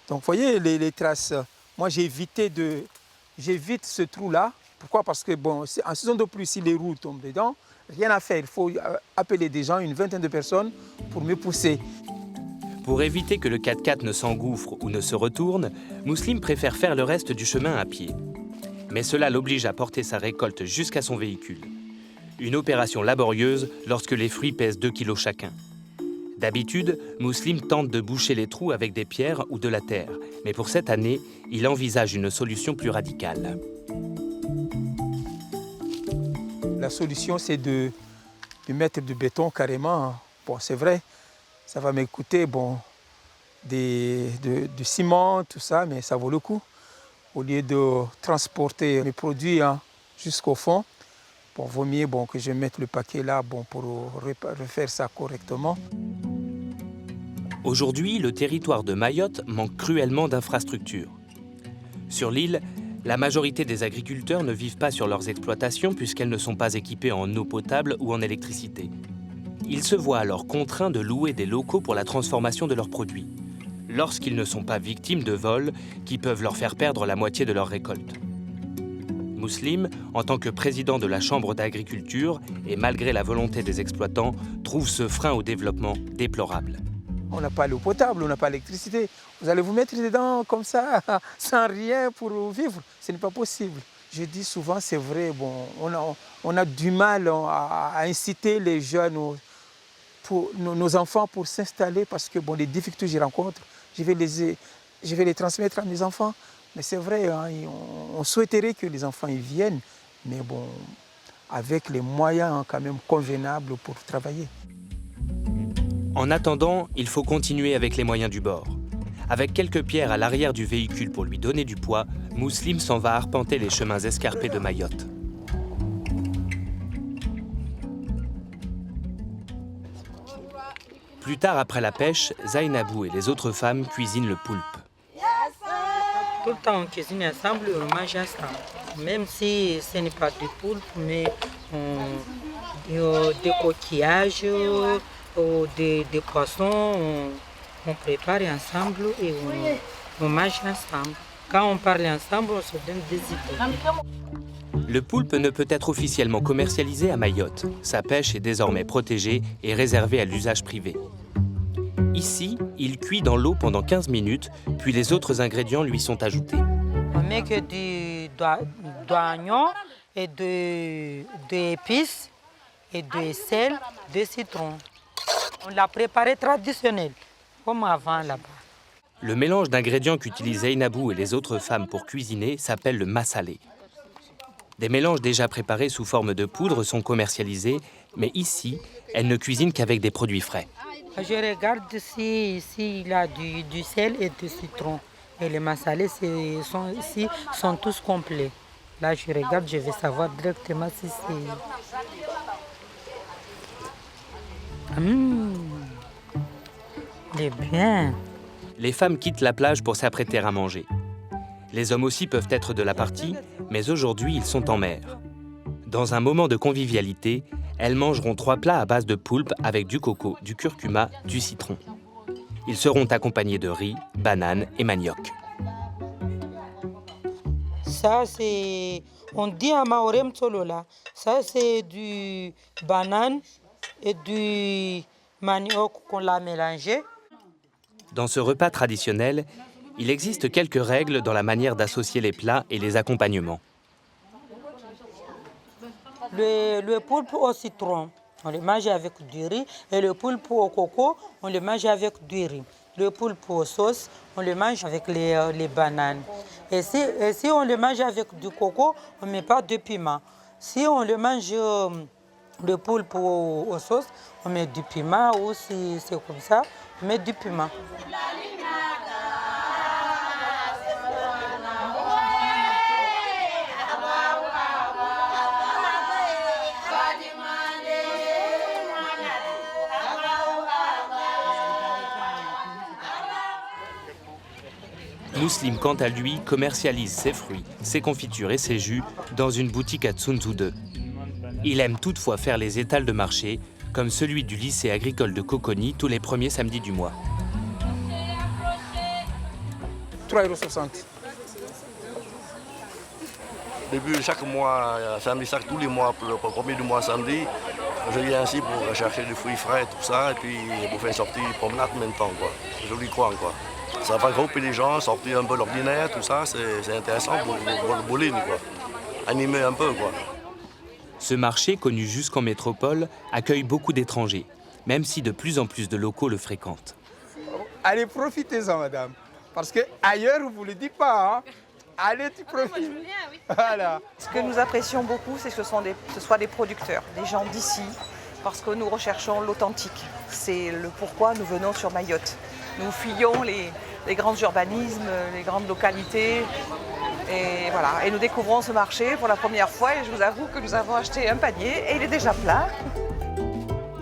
Donc, vous voyez les traces. Moi, j'évite ce trou-là. Pourquoi? Parce que, bon, en saison de pluie, si les roues tombent dedans, rien à faire. Il faut appeler des gens, une vingtaine de personnes, pour me pousser. Pour éviter que le 4x4 ne s'engouffre ou ne se retourne, Mouslim préfère faire le reste du chemin à pied. Mais cela l'oblige à porter sa récolte jusqu'à son véhicule. Une opération laborieuse lorsque les fruits pèsent 2 kilos chacun. D'habitude, Mouslim tente de boucher les trous avec des pierres ou de la terre. Mais pour cette année, il envisage une solution plus radicale. La solution, c'est de mettre du béton carrément. Bon, c'est vrai, ça va me coûter du ciment, tout ça, mais ça vaut le coup. Au lieu de transporter mes produits jusqu'au fond, vaut mieux que je mette le paquet là pour refaire ça correctement. Aujourd'hui, le territoire de Mayotte manque cruellement d'infrastructures. Sur l'île, la majorité des agriculteurs ne vivent pas sur leurs exploitations puisqu'elles ne sont pas équipées en eau potable ou en électricité. Ils se voient alors contraints de louer des locaux pour la transformation de leurs produits, lorsqu'ils ne sont pas victimes de vols qui peuvent leur faire perdre la moitié de leur récolte. Mouslim, en tant que président de la Chambre d'agriculture et malgré la volonté des exploitants, trouve ce frein au développement déplorable. On n'a pas l'eau potable, on n'a pas l'électricité. Vous allez vous mettre dedans comme ça, sans rien pour vivre. Ce n'est pas possible. Je dis souvent, c'est vrai, on a du mal à inciter les jeunes, nos enfants pour s'installer parce que les difficultés que je rencontre, je vais les transmettre à mes enfants. Mais c'est vrai, on souhaiterait que les enfants y viennent, mais avec les moyens quand même convenables pour travailler. En attendant, il faut continuer avec les moyens du bord. Avec quelques pierres à l'arrière du véhicule pour lui donner du poids, Mouslim s'en va arpenter les chemins escarpés de Mayotte. Plus tard, après la pêche, Zainabou et les autres femmes cuisinent le poulpe. Tout le temps, on cuisine ensemble, on mange ensemble. Même si ce n'est pas du poulpe, mais des coquillages, des poissons, on prépare ensemble et on mange ensemble. Quand on parle ensemble, on se donne des idées. Le poulpe ne peut être officiellement commercialisé à Mayotte. Sa pêche est désormais protégée et réservée à l'usage privé. Ici, il cuit dans l'eau pendant 15 minutes, puis les autres ingrédients lui sont ajoutés. On met que du d'oignons et d'épices et de sel, de citron. On l'a préparé traditionnel, comme avant là-bas. Le mélange d'ingrédients qu'utilisent Zainabou et les autres femmes pour cuisiner s'appelle le massalé. Des mélanges déjà préparés sous forme de poudre sont commercialisés, mais ici, elles ne cuisinent qu'avec des produits frais. Je regarde si ici il y a du sel et du citron. Et les massalés ici sont tous complets. Là, je regarde, je vais savoir directement si c'est... Il est bien. Les femmes quittent la plage pour s'apprêter à manger. Les hommes aussi peuvent être de la partie, mais aujourd'hui, ils sont en mer. Dans un moment de convivialité, elles mangeront 3 plats à base de poulpe avec du coco, du curcuma, du citron. Ils seront accompagnés de riz, bananes et manioc. Ça, c'est... On dit à Maoré Mtsolola, ça, c'est du banane et du manioc qu'on l'a mélangé. Dans ce repas traditionnel, il existe quelques règles dans la manière d'associer les plats et les accompagnements. Le poulpe au citron, on le mange avec du riz, et le poulpe au coco, on le mange avec du riz. Le poulpe aux sauces, on le mange avec les bananes. Et si on le mange avec du coco, on ne met pas de piment. Si on le mange le poulpe aux sauces, on met du piment, ou si c'est comme ça, on met du piment. Mouslim, quant à lui, commercialise ses fruits, ses confitures et ses jus dans une boutique à Tsunzu 2. Il aime toutefois faire les étals de marché, comme celui du lycée agricole de Coconi tous les premiers samedis du mois. 3,60 €. Depuis chaque mois, samedi, tous les mois, pour le premier du mois samedi, je viens ici pour chercher des fruits frais, tout ça, et puis pour faire une sortie promenade en même temps, quoi. Joli coin, quoi. Ça va regrouper les gens, sortir un peu l'ordinaire, tout ça, c'est intéressant pour le bowling, quoi. Animer un peu, quoi. Ce marché, connu jusqu'en métropole, accueille beaucoup d'étrangers, même si de plus en plus de locaux le fréquentent. Allez, profitez-en, madame. Parce qu'ailleurs, on ne vous le dit pas. Hein. Allez, tu profites. Voilà. Ce que nous apprécions beaucoup, c'est que ce soient des producteurs, des gens d'ici, parce que nous recherchons l'authentique. C'est le pourquoi nous venons sur Mayotte. Nous fuyons les grands urbanismes, les grandes localités. Et voilà, et nous découvrons ce marché pour la première fois et je vous avoue que nous avons acheté un panier et il est déjà plein.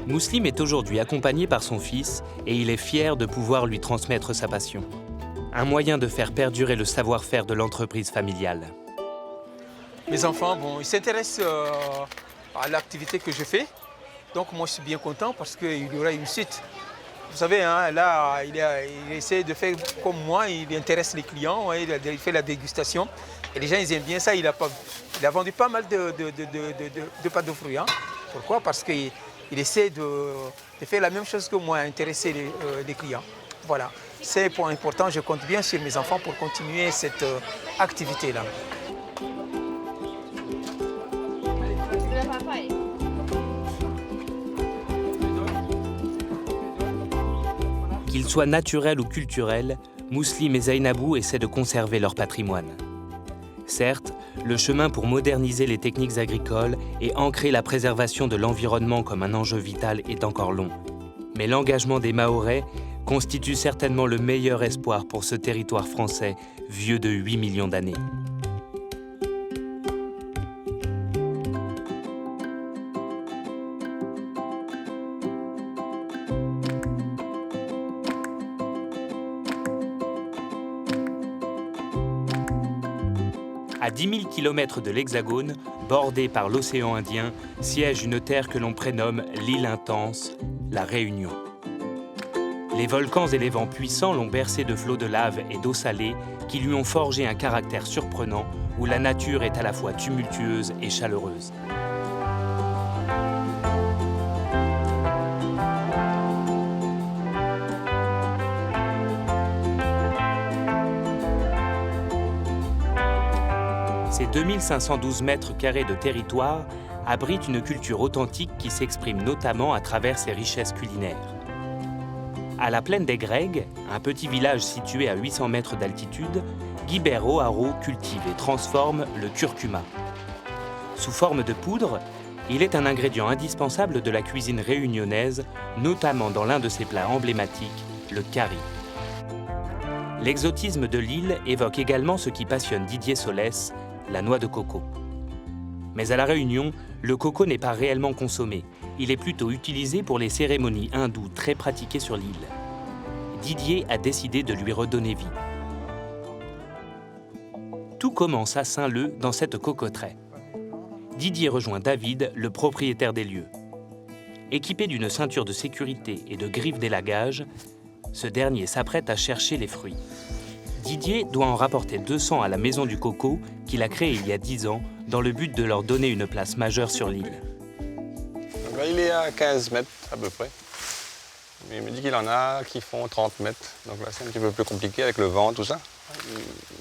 Mouslim est aujourd'hui accompagné par son fils et il est fier de pouvoir lui transmettre sa passion. Un moyen de faire perdurer le savoir-faire de l'entreprise familiale. Mes enfants, bon, ils s'intéressent à l'activité que je fais. Donc moi je suis bien content parce qu'il y aura une suite. Vous savez, hein, là, il essaie de faire comme moi, il intéresse les clients, ouais, il fait la dégustation. Et les gens, ils aiment bien ça. Il a vendu pas mal de pâtes de fruits. Hein. Pourquoi? Parce qu'il essaie de faire la même chose que moi, intéresser les clients. Voilà. C'est un point important. Je compte bien sur mes enfants pour continuer cette activité-là. Qu'ils soient naturels ou culturels, Mouslim et Zainabou essaient de conserver leur patrimoine. Certes, le chemin pour moderniser les techniques agricoles et ancrer la préservation de l'environnement comme un enjeu vital est encore long. Mais l'engagement des Mahorais constitue certainement le meilleur espoir pour ce territoire français vieux de 8 millions d'années. À 10 000 km de l'Hexagone, bordée par l'océan Indien, siège une terre que l'on prénomme l'île intense, la Réunion. Les volcans et les vents puissants l'ont bercé de flots de lave et d'eau salée qui lui ont forgé un caractère surprenant où la nature est à la fois tumultueuse et chaleureuse. Ces 2512 mètres carrés de territoire abritent une culture authentique qui s'exprime notamment à travers ses richesses culinaires. À la plaine des Grègues, un petit village situé à 800 mètres d'altitude, Guibert O'Haraud cultive et transforme le curcuma. Sous forme de poudre, il est un ingrédient indispensable de la cuisine réunionnaise, notamment dans l'un de ses plats emblématiques, le curry. L'exotisme de l'île évoque également ce qui passionne Didier Solès, la noix de coco. Mais à La Réunion, le coco n'est pas réellement consommé. Il est plutôt utilisé pour les cérémonies hindoues très pratiquées sur l'île. Didier a décidé de lui redonner vie. Tout commence à Saint-Leu, dans cette cocoterie. Didier rejoint David, le propriétaire des lieux. Équipé d'une ceinture de sécurité et de griffes d'élagage, ce dernier s'apprête à chercher les fruits. Didier doit en rapporter 200 à la Maison du Coco, qu'il a créée il y a 10 ans, dans le but de leur donner une place majeure sur l'île. Il est à 15 mètres à peu près. Mais il me dit qu'il en a qui font 30 mètres. Donc là, c'est un petit peu plus compliqué avec le vent, tout ça.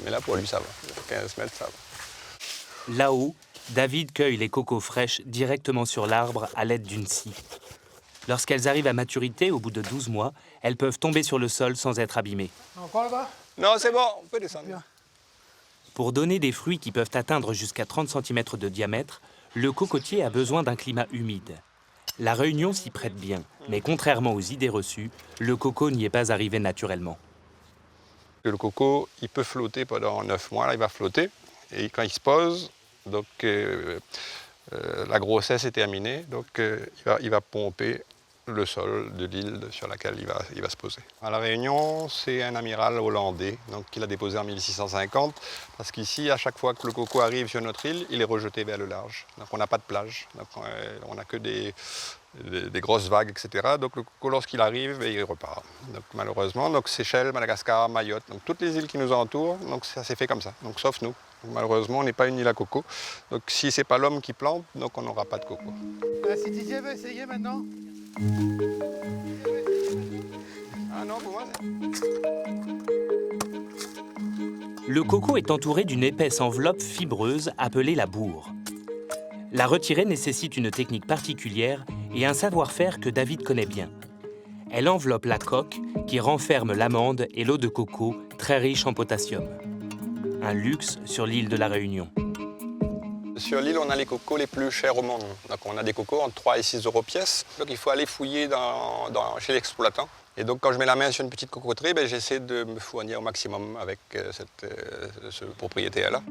Mais là, pour lui, ça va. 15 mètres, ça va. Là-haut, David cueille les cocos fraîches directement sur l'arbre à l'aide d'une scie. Lorsqu'elles arrivent à maturité, au bout de 12 mois, elles peuvent tomber sur le sol sans être abîmées. Encore là-bas? Non, c'est bon, on peut descendre. Pour donner des fruits qui peuvent atteindre jusqu'à 30 cm de diamètre, le cocotier a besoin d'un climat humide. La Réunion s'y prête bien, mais contrairement aux idées reçues, le coco n'y est pas arrivé naturellement. Le coco, il peut flotter pendant 9 mois, là, il va flotter. Et quand il se pose, donc, la grossesse est terminée, donc il va pomper le sol de l'île sur laquelle il va se poser. À La Réunion, c'est un amiral hollandais, donc il a déposé en 1650, parce qu'ici, à chaque fois que le coco arrive sur notre île, il est rejeté vers le large. Donc on n'a pas de plage, donc, on n'a que des grosses vagues, etc. Donc le coco, lorsqu'il arrive, il repart. Donc, malheureusement, donc Seychelles, Madagascar, Mayotte, donc toutes les îles qui nous entourent, donc ça s'est fait comme ça, donc sauf nous. Donc, malheureusement, on n'est pas une île à coco. Donc si ce n'est pas l'homme qui plante, donc on n'aura pas de coco. Si Didier veut essayer maintenant. Ah non, pour moi, Le coco est entouré d'une épaisse enveloppe fibreuse appelée la bourre. La retirer nécessite une technique particulière et un savoir-faire que David connaît bien. Elle enveloppe la coque qui renferme l'amande et l'eau de coco, très riche en potassium. Un luxe sur l'île de La Réunion. Sur l'île, on a les cocos les plus chers au monde. Donc on a des cocos entre 3 et 6 euros pièce. Donc il faut aller fouiller chez l'exploitant. Et donc quand je mets la main sur une petite cocoterie, j'essaie de me fournir au maximum avec ce propriétaire-là.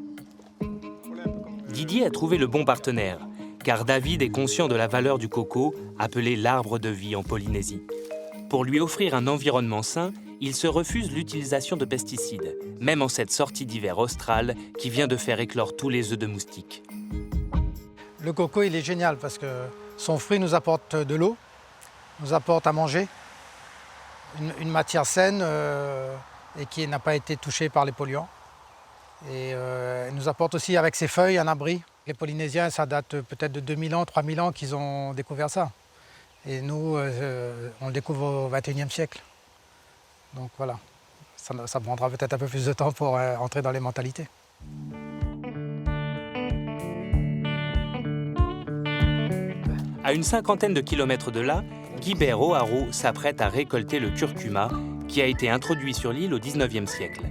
Didier a trouvé le bon partenaire, car David est conscient de la valeur du coco, appelé l'arbre de vie en Polynésie. Pour lui offrir un environnement sain, il se refuse l'utilisation de pesticides, même en cette sortie d'hiver australe qui vient de faire éclore tous les œufs de moustiques. Le coco, il est génial parce que son fruit nous apporte de l'eau, nous apporte à manger, une matière saine et qui n'a pas été touchée par les polluants. Et il nous apporte aussi avec ses feuilles un abri. Les Polynésiens, ça date peut-être de 2000 ans, 3000 ans qu'ils ont découvert ça. Et nous, on le découvre au XXIe siècle. Donc voilà, ça prendra peut-être un peu plus de temps pour entrer dans les mentalités. À une cinquantaine de kilomètres de là, Guibert O'Haraud s'apprête à récolter le curcuma qui a été introduit sur l'île au XIXe siècle.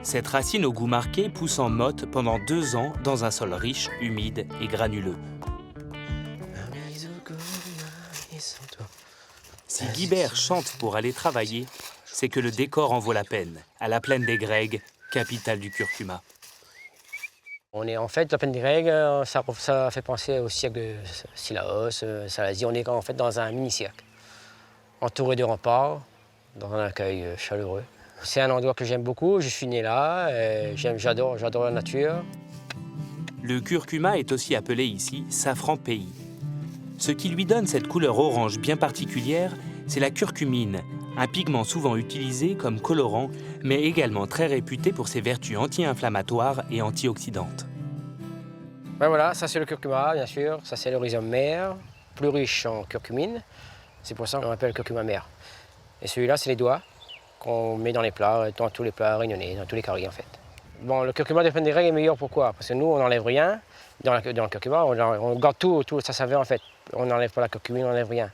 Cette racine au goût marqué pousse en motte pendant 2 ans dans un sol riche, humide et granuleux. Si Guibert chante pour aller travailler, c'est que le décor en vaut la peine, à la plaine des Grègues, capitale du curcuma. On est en fait, la plaine des Grègues, ça fait penser au siècle de Sillaos, Salazie. On est en fait dans un mini-siècle, entouré de remparts, dans un accueil chaleureux. C'est un endroit que j'aime beaucoup, je suis né là, j'adore la nature. Le curcuma est aussi appelé ici safran pays. Ce qui lui donne cette couleur orange bien particulière, c'est la curcumine, un pigment souvent utilisé comme colorant, mais également très réputé pour ses vertus anti-inflammatoires et antioxydantes. Voilà, ça c'est le curcuma, bien sûr. Ça c'est le rhizome mer, plus riche en curcumine. C'est pour ça qu'on appelle curcuma mer. Et celui-là, c'est les doigts qu'on met dans les plats, dans tous les plats réunionnais, dans tous les currys en fait. Bon, le curcuma de Pendereg est meilleur, pourquoi? Parce que nous, on n'enlève rien dans le curcuma, on garde tout sa saveur en fait. On n'enlève pas la curcumine, on n'enlève rien.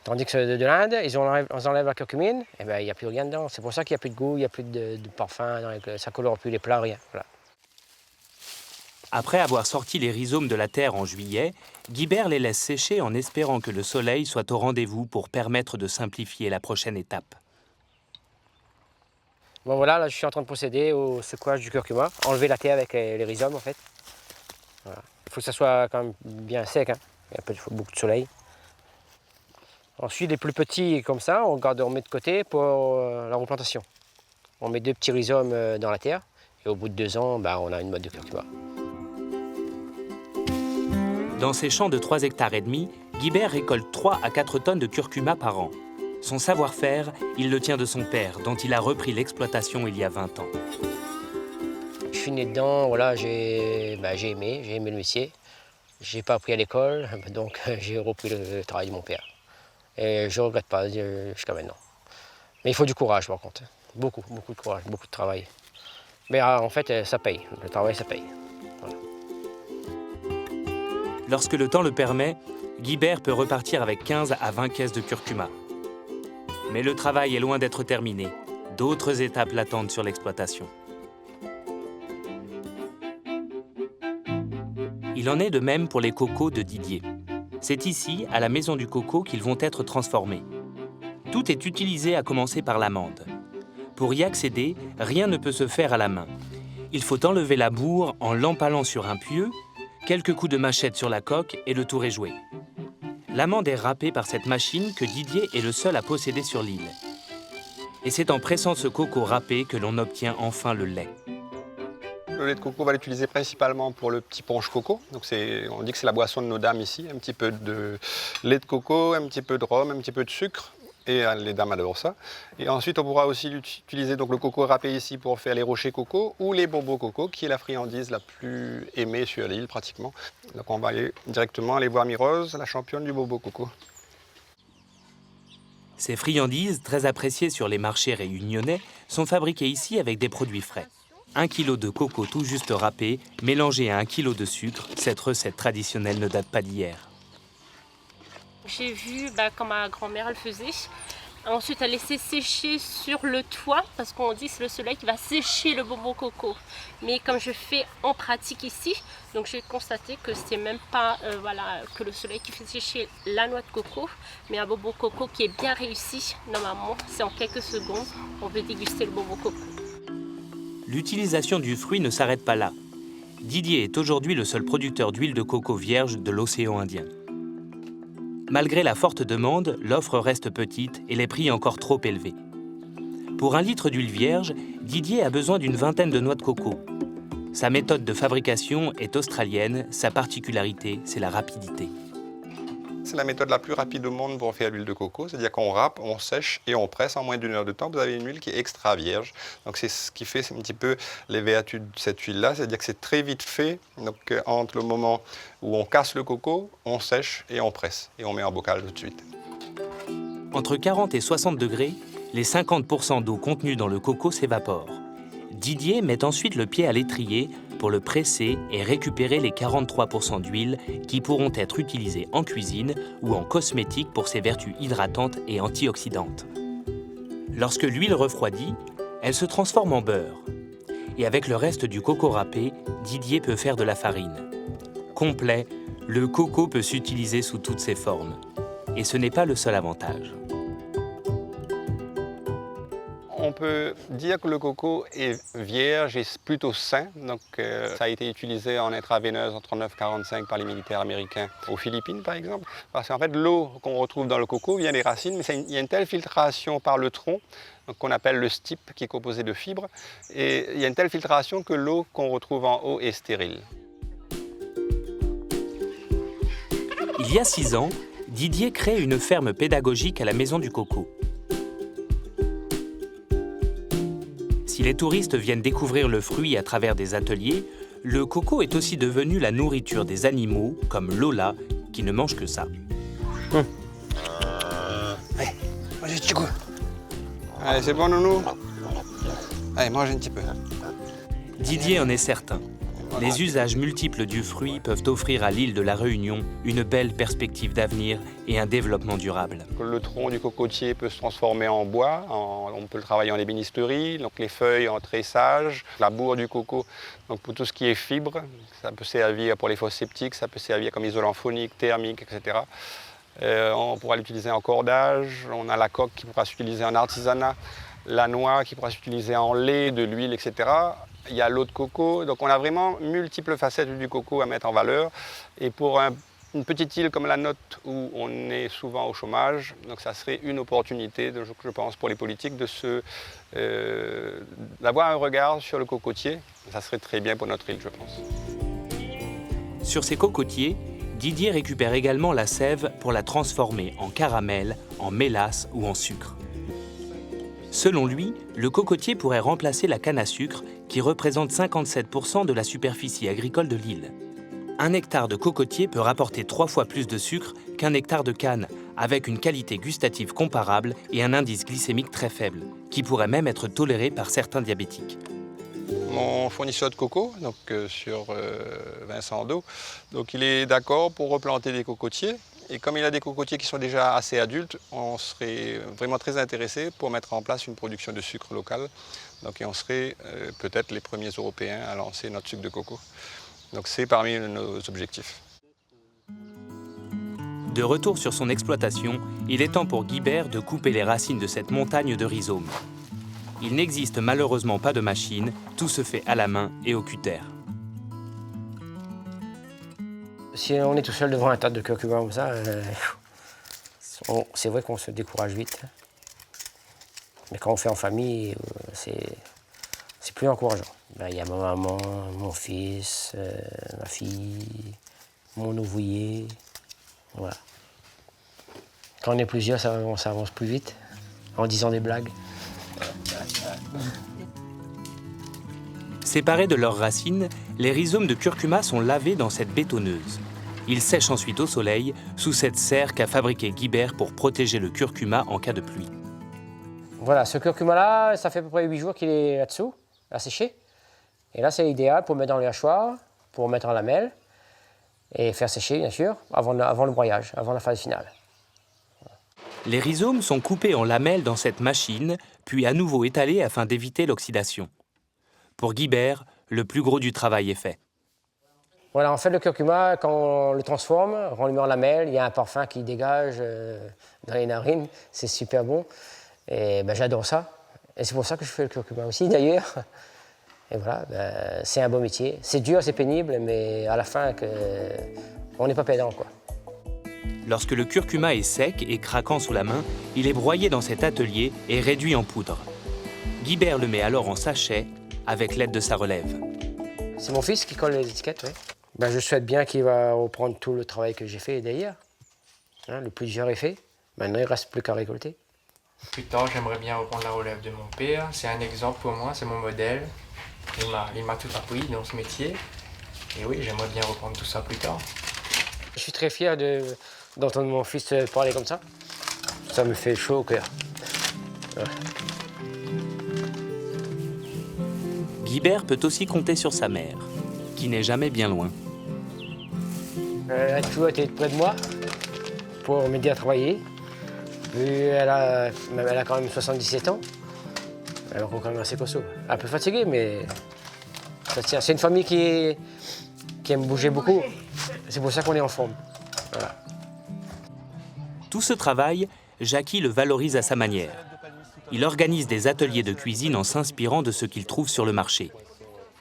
Tandis que de l'Inde, ils enlèvent la curcumine, et ben il n'y a plus rien dedans. C'est pour ça qu'il n'y a plus de goût, il n'y a plus de parfum, ça ne colore plus les plats, rien. Voilà. Après avoir sorti les rhizomes de la terre en juillet, Guibert les laisse sécher en espérant que le soleil soit au rendez-vous pour permettre de simplifier la prochaine étape. Bon voilà, là je suis en train de procéder au secouage du curcuma, enlever la terre avec les rhizomes en fait. Voilà. Il faut que ça soit quand même bien sec, hein. Il faut beaucoup de soleil. Ensuite les plus petits comme ça, on met de côté pour la replantation. On met 2 petits rhizomes dans la terre et au bout de 2 ans, on a une motte de curcuma. Dans ses champs de 3,5 hectares, Guibert récolte 3 à 4 tonnes de curcuma par an. Son savoir-faire, il le tient de son père, dont il a repris l'exploitation il y a 20 ans. Je suis né dedans, voilà, j'ai aimé le métier. Je n'ai pas appris à l'école, donc j'ai repris le travail de mon père. Et je ne regrette pas jusqu'à maintenant. Mais il faut du courage par contre, beaucoup de courage, beaucoup de travail. Mais en fait, ça paye, le travail ça paye. Voilà. Lorsque le temps le permet, Guibert peut repartir avec 15 à 20 caisses de curcuma. Mais le travail est loin d'être terminé. D'autres étapes l'attendent sur l'exploitation. Il en est de même pour les cocos de Didier. C'est ici, à la maison du coco, qu'ils vont être transformés. Tout est utilisé à commencer par l'amande. Pour y accéder, rien ne peut se faire à la main. Il faut enlever la bourre en l'empalant sur un pieu, quelques coups de machette sur la coque et le tour est joué. L'amande est râpée par cette machine que Didier est le seul à posséder sur l'île. Et c'est en pressant ce coco râpé que l'on obtient enfin le lait. Le lait de coco, on va l'utiliser principalement pour le petit punch coco. Donc on dit que c'est la boisson de nos dames ici. Un petit peu de lait de coco, un petit peu de rhum, un petit peu de sucre. Et les dames adorent ça. Et ensuite, on pourra aussi utiliser donc, le coco râpé ici pour faire les rochers coco ou les bobos coco, qui est la friandise la plus aimée sur l'île pratiquement. Donc on va aller directement aller voir Mirose, la championne du bobo coco. Ces friandises, très appréciées sur les marchés réunionnais, sont fabriquées ici avec des produits frais. 1 kg de coco tout juste râpé, mélangé à 1 kg de sucre, cette recette traditionnelle ne date pas d'hier. J'ai vu comme ma grand-mère elle faisait. Ensuite, elle laissait sécher sur le toit parce qu'on dit que c'est le soleil qui va sécher le bobo coco. Mais comme je fais en pratique ici, donc j'ai constaté que c'était même pas que le soleil qui fait sécher la noix de coco, mais un bobo coco qui est bien réussi. Normalement, c'est en quelques secondes, on peut déguster le bobo coco. L'utilisation du fruit ne s'arrête pas là. Didier est aujourd'hui le seul producteur d'huile de coco vierge de l'océan Indien. Malgré la forte demande, l'offre reste petite et les prix encore trop élevés. Pour 1 litre d'huile vierge, Didier a besoin d'une vingtaine de noix de coco. Sa méthode de fabrication est australienne, sa particularité, c'est la rapidité. C'est la méthode la plus rapide au monde pour faire l'huile de coco, c'est-à-dire qu'on râpe, on sèche et on presse en moins d'1 heure de temps. Vous avez une huile qui est extra vierge. Donc c'est ce qui fait un petit peu les vertus de cette huile-là, c'est-à-dire que c'est très vite fait. Donc entre le moment où on casse le coco, on sèche et on presse et on met en bocal tout de suite. Entre 40 et 60 degrés, les 50% d'eau contenue dans le coco s'évaporent. Didier met ensuite le pied à l'étrier pour le presser et récupérer les 43% d'huile qui pourront être utilisés en cuisine ou en cosmétique pour ses vertus hydratantes et antioxydantes. Lorsque l'huile refroidit, elle se transforme en beurre. Et avec le reste du coco râpé, Didier peut faire de la farine. Complet, le coco peut s'utiliser sous toutes ses formes. Et ce n'est pas le seul avantage. On peut dire que le coco est vierge et plutôt sain. Donc, ça a été utilisé en intraveineuse en 1945 par les militaires américains aux Philippines, par exemple. Parce qu'en fait, l'eau qu'on retrouve dans le coco vient des racines, mais il y a une telle filtration par le tronc qu'on appelle le stipe, qui est composé de fibres. Et il y a une telle filtration que l'eau qu'on retrouve en haut est stérile. Il y a 6 ans, Didier crée une ferme pédagogique à la Maison du Coco. Si les touristes viennent découvrir le fruit à travers des ateliers, le coco est aussi devenu la nourriture des animaux, comme Lola, qui ne mange que ça. Allez, mange un petit coup. Allez, c'est bon, nounou. Allez, mange un petit peu. Didier en est certain. Les usages multiples du fruit peuvent offrir à l'île de la Réunion une belle perspective d'avenir et un développement durable. Le tronc du cocotier peut se transformer en bois, on peut le travailler en ébénisterie, donc les feuilles en tressage, la bourre du coco, donc pour tout ce qui est fibre, ça peut servir pour les fosses septiques, ça peut servir comme isolant phonique, thermique, etc. On pourra l'utiliser en cordage, on a la coque qui pourra s'utiliser en artisanat, la noix qui pourra s'utiliser en lait, de l'huile, etc. Il y a l'eau de coco, donc on a vraiment multiples facettes du coco à mettre en valeur. Et pour une petite île comme la nôtre où on est souvent au chômage, donc ça serait une opportunité, je pense, pour les politiques d'avoir un regard sur le cocotier. Ça serait très bien pour notre île, je pense. Sur ces cocotiers, Didier récupère également la sève pour la transformer en caramel, en mélasse ou en sucre. Selon lui, le cocotier pourrait remplacer la canne à sucre qui représente 57% de la superficie agricole de l'île. Un hectare de cocotier peut rapporter 3 fois plus de sucre qu'un hectare de canne, avec une qualité gustative comparable et un indice glycémique très faible, qui pourrait même être toléré par certains diabétiques. Mon fournisseur de coco, donc sur Vincent d'Eau, donc il est d'accord pour replanter des cocotiers. Et comme il a des cocotiers qui sont déjà assez adultes, on serait vraiment très intéressé pour mettre en place une production de sucre local. Donc, et on serait peut-être les premiers Européens à lancer notre sucre de coco. Donc c'est parmi nos objectifs. De retour sur son exploitation, il est temps pour Guibert de couper les racines de cette montagne de rhizomes. Il n'existe malheureusement pas de machine, tout se fait à la main et au cutter. Si on est tout seul devant un tas de curcuma comme ça, c'est vrai qu'on se décourage vite. Mais quand on fait en famille, c'est plus encourageant. Il y a ma maman, mon fils, ma fille, mon ouvrier. Voilà. Quand on est plusieurs, ça avance plus vite, en disant des blagues. Séparés de leurs racines, les rhizomes de curcuma sont lavés dans cette bétonneuse. Ils sèchent ensuite au soleil, sous cette serre qu'a fabriquée Guibert pour protéger le curcuma en cas de pluie. Voilà, ce curcuma-là, ça fait à peu près 8 jours qu'il est là-dessous, à sécher. Et là, c'est idéal pour mettre dans les hachoirs, pour mettre en lamelles, et faire sécher, bien sûr, avant le broyage, avant la phase finale. Les rhizomes sont coupés en lamelles dans cette machine, puis à nouveau étalés afin d'éviter l'oxydation. Pour Guibert, le plus gros du travail est fait. Voilà, en fait, le curcuma, quand on le transforme, on le met en lamelles, il y a un parfum qui dégage dans les narines, c'est super bon. Et j'adore ça. Et c'est pour ça que je fais le curcuma aussi, d'ailleurs. Et voilà, c'est un beau métier. C'est dur, c'est pénible, mais à la fin, on n'est pas pédant, quoi. Lorsque le curcuma est sec et craquant sous la main, il est broyé dans cet atelier et réduit en poudre. Guibert le met alors en sachet avec l'aide de sa relève. C'est mon fils qui colle les étiquettes, oui. Je souhaite bien qu'il va reprendre tout le travail que j'ai fait derrière. Le plus dur est fait. Maintenant, il ne reste plus qu'à récolter. Plus tard, j'aimerais bien reprendre la relève de mon père. C'est un exemple pour moi, c'est mon modèle. Il m'a tout appris dans ce métier. Et oui, j'aimerais bien reprendre tout ça plus tard. Je suis très fier d'entendre mon fils parler comme ça. Ça me fait chaud au cœur. Ouais. Guibert peut aussi compter sur sa mère, qui n'est jamais bien loin. Elle a toujours été près de moi pour m'aider à travailler. Elle a quand même 77 ans. Elle est quand même assez costaud. Un peu fatiguée, mais ça tient. C'est une famille qui aime bouger beaucoup. C'est pour ça qu'on est en forme. Voilà. Tout ce travail, Jackie le valorise à sa manière. Il organise des ateliers de cuisine en s'inspirant de ce qu'il trouve sur le marché.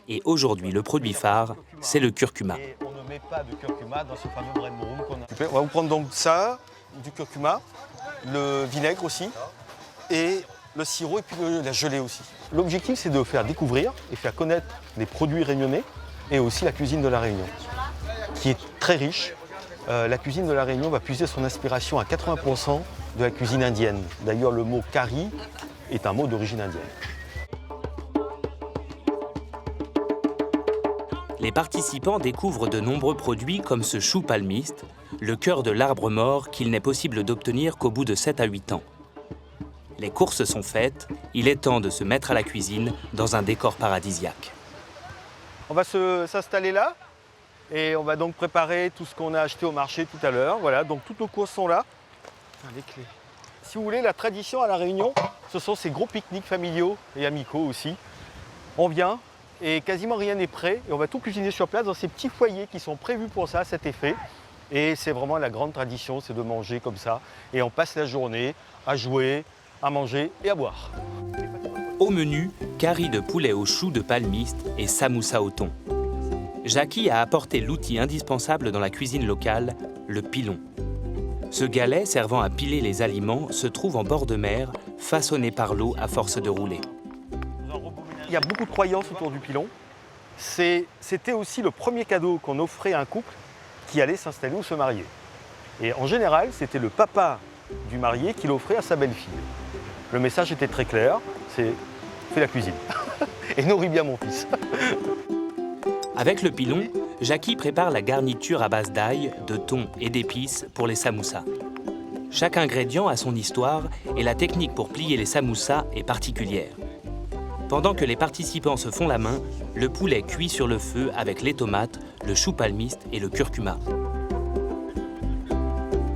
Et aujourd'hui, le produit phare, c'est le curcuma. On ne met pas de curcuma dans ce fameux brain room qu'on a. On va vous prendre donc ça, du curcuma, le vinaigre aussi, et le sirop et puis la gelée aussi. L'objectif, c'est de faire découvrir et faire connaître les produits réunionnais et aussi la cuisine de la Réunion, qui est très riche. La cuisine de la Réunion va puiser son inspiration à 80% de la cuisine indienne. D'ailleurs, le mot curry est un mot d'origine indienne. Les participants découvrent de nombreux produits comme ce chou palmiste, le cœur de l'arbre mort qu'il n'est possible d'obtenir qu'au bout de 7 à 8 ans. Les courses sont faites, il est temps de se mettre à la cuisine dans un décor paradisiaque. On va s'installer là et on va donc préparer tout ce qu'on a acheté au marché tout à l'heure. Voilà, donc toutes nos courses sont là. Les clés. Si vous voulez, la tradition à La Réunion, ce sont ces gros pique-niques familiaux et amicaux aussi. On vient et quasiment rien n'est prêt et on va tout cuisiner sur place dans ces petits foyers qui sont prévus pour ça, cet effet. Et c'est vraiment la grande tradition, c'est de manger comme ça. Et on passe la journée à jouer, à manger et à boire. Au menu, curry de poulet au chou de palmiste et samoussa au thon. Jackie a apporté l'outil indispensable dans la cuisine locale, le pilon. Ce galet servant à piler les aliments se trouve en bord de mer, façonné par l'eau à force de rouler. Il y a beaucoup de croyances autour du pilon. C'était aussi le premier cadeau qu'on offrait à un couple qui allait s'installer ou se marier. Et en général, c'était le papa du marié qui l'offrait à sa belle-fille. Le message était très clair, c'est « fais la cuisine et nourris bien mon fils ». Avec le pilon, Jackie prépare la garniture à base d'ail, de thon et d'épices pour les samoussas. Chaque ingrédient a son histoire et la technique pour plier les samoussas est particulière. Pendant que les participants se font la main, le poulet cuit sur le feu avec les tomates, le chou palmiste et le curcuma.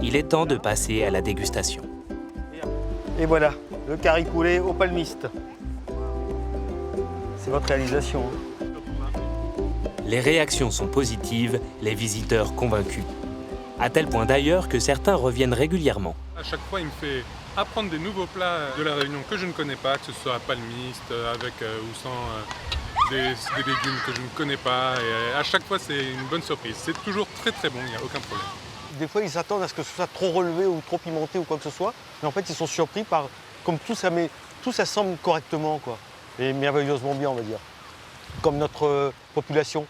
Il est temps de passer à la dégustation. Et voilà, le curry poulet au palmiste. C'est votre réalisation. Les réactions sont positives, les visiteurs convaincus. À tel point d'ailleurs que certains reviennent régulièrement. À chaque fois, il me fait apprendre des nouveaux plats de la Réunion que je ne connais pas, que ce soit palmiste, avec ou sans des légumes que je ne connais pas. Et à chaque fois, c'est une bonne surprise. C'est toujours très très bon, il n'y a aucun problème. Des fois, ils s'attendent à ce que ce soit trop relevé ou trop pimenté ou quoi que ce soit. Mais en fait, ils sont surpris par comme tout s'assemble correctement, quoi. Et merveilleusement bien, on va dire. Comme notre population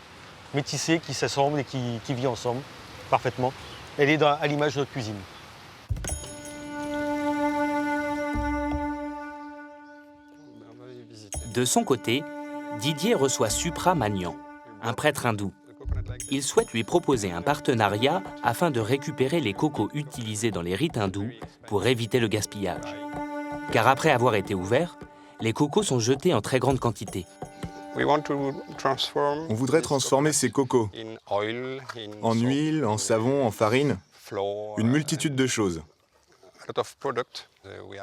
métissée qui s'assemble et qui vit ensemble parfaitement. Elle est à l'image de notre cuisine. De son côté, Didier reçoit Supra Magnan, un prêtre hindou. Il souhaite lui proposer un partenariat afin de récupérer les cocos utilisés dans les rites hindous pour éviter le gaspillage. Car après avoir été ouverts, les cocos sont jetés en très grande quantité. On voudrait transformer ces cocos en huile, en savon, en farine, une multitude de choses.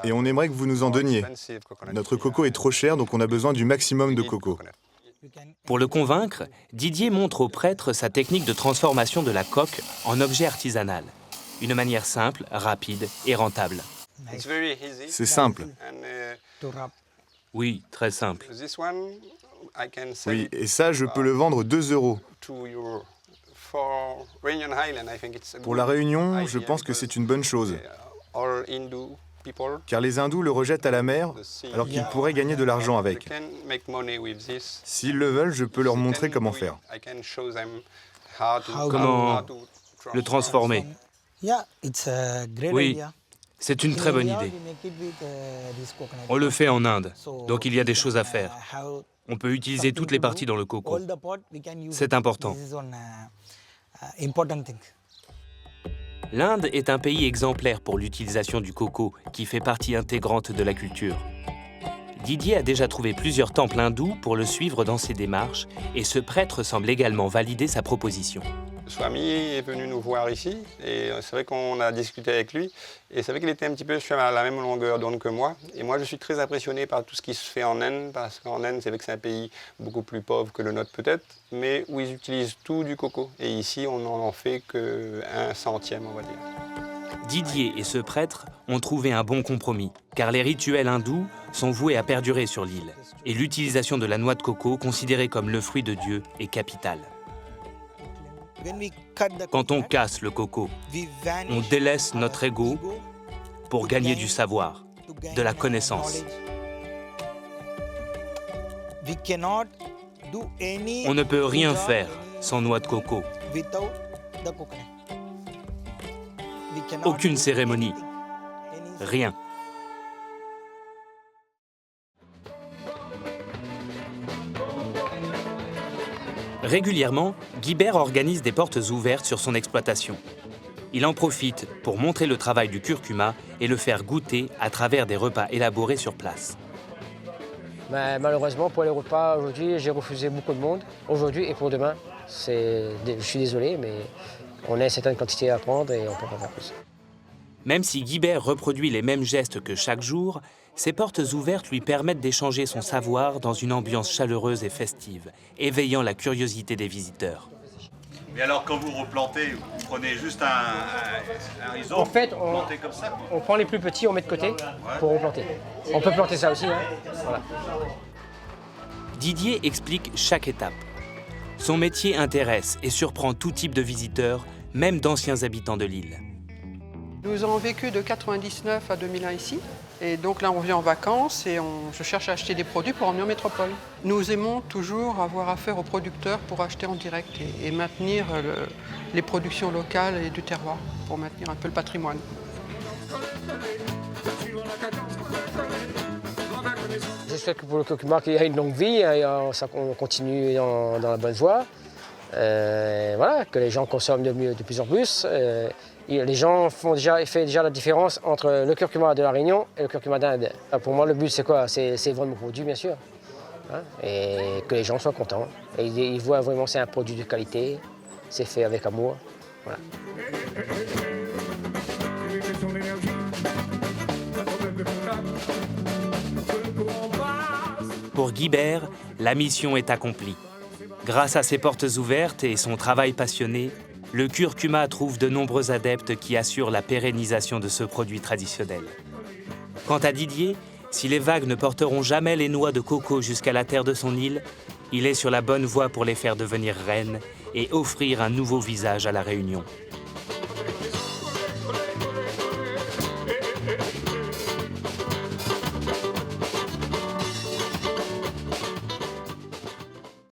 Et on aimerait que vous nous en donniez. Notre coco est trop cher, donc on a besoin du maximum de coco. Pour le convaincre, Didier montre au prêtre sa technique de transformation de la coque en objet artisanal. Une manière simple, rapide et rentable. C'est simple. Oui, très simple. Oui, et ça, je peux le vendre 2 €. Pour la Réunion, je pense que c'est une bonne chose. Car les hindous le rejettent à la mer, alors qu'ils pourraient gagner de l'argent avec. S'ils le veulent, je peux leur montrer comment faire. Comment le transformer? Oui, c'est une très bonne idée. On le fait en Inde, donc il y a des choses à faire. On peut utiliser toutes les parties dans le coco. C'est important. L'Inde est un pays exemplaire pour l'utilisation du coco, qui fait partie intégrante de la culture. Didier a déjà trouvé plusieurs temples hindous pour le suivre dans ses démarches, et ce prêtre semble également valider sa proposition. Swami est venu nous voir ici, et c'est vrai qu'on a discuté avec lui, et c'est vrai qu'il était un petit peu sur la même longueur d'onde que moi. Et moi, je suis très impressionné par tout ce qui se fait en Inde, parce qu'en Inde, c'est vrai que c'est un pays beaucoup plus pauvre que le nôtre peut-être, mais où ils utilisent tout du coco. Et ici, on n'en fait qu'1 centième, on va dire. Didier et ce prêtre ont trouvé un bon compromis, car les rituels hindous sont voués à perdurer sur l'île, et l'utilisation de la noix de coco, considérée comme le fruit de Dieu, est capitale. Quand on casse le coco, on délaisse notre ego pour gagner du savoir, de la connaissance. On ne peut rien faire sans noix de coco. Aucune cérémonie, rien. Régulièrement, Guibert organise des portes ouvertes sur son exploitation. Il en profite pour montrer le travail du curcuma et le faire goûter à travers des repas élaborés sur place. Mais malheureusement, pour les repas, aujourd'hui, j'ai refusé beaucoup de monde. Aujourd'hui et pour demain, je suis désolé, mais on a une certaine quantité à prendre et on ne peut pas faire plus. Même si Guibert reproduit les mêmes gestes que chaque jour, ses portes ouvertes lui permettent d'échanger son savoir dans une ambiance chaleureuse et festive, éveillant la curiosité des visiteurs. Mais alors, quand vous replantez, vous prenez juste un rhizome, en fait, vous plantez comme ça, quoi. On prend les plus petits, on met de côté pour replanter. On peut planter ça aussi, hein. Voilà. Didier explique chaque étape. Son métier intéresse et surprend tout type de visiteurs, même d'anciens habitants de l'île. Nous avons vécu de 99 à 2001 ici. Et donc là, on vient en vacances et je cherche à acheter des produits pour emmener en métropole. Nous aimons toujours avoir affaire aux producteurs pour acheter en direct et maintenir les productions locales et du terroir, pour maintenir un peu le patrimoine. J'espère que pour le curcuma, qu'il y a une longue vie et qu'on continue dans la bonne voie. Voilà, que les gens consomment de plus en plus. Les gens font déjà la différence entre le curcuma de la Réunion et le curcuma d'Inde. Pour moi, le but, c'est quoi? C'est vendre mon produit, bien sûr. Hein, et que les gens soient contents. Et ils voient vraiment que c'est un produit de qualité, c'est fait avec amour. Voilà. Pour Guibert, la mission est accomplie. Grâce à ses portes ouvertes et son travail passionné, le curcuma trouve de nombreux adeptes qui assurent la pérennisation de ce produit traditionnel. Quant à Didier, si les vagues ne porteront jamais les noix de coco jusqu'à la terre de son île, il est sur la bonne voie pour les faire devenir reines et offrir un nouveau visage à la Réunion.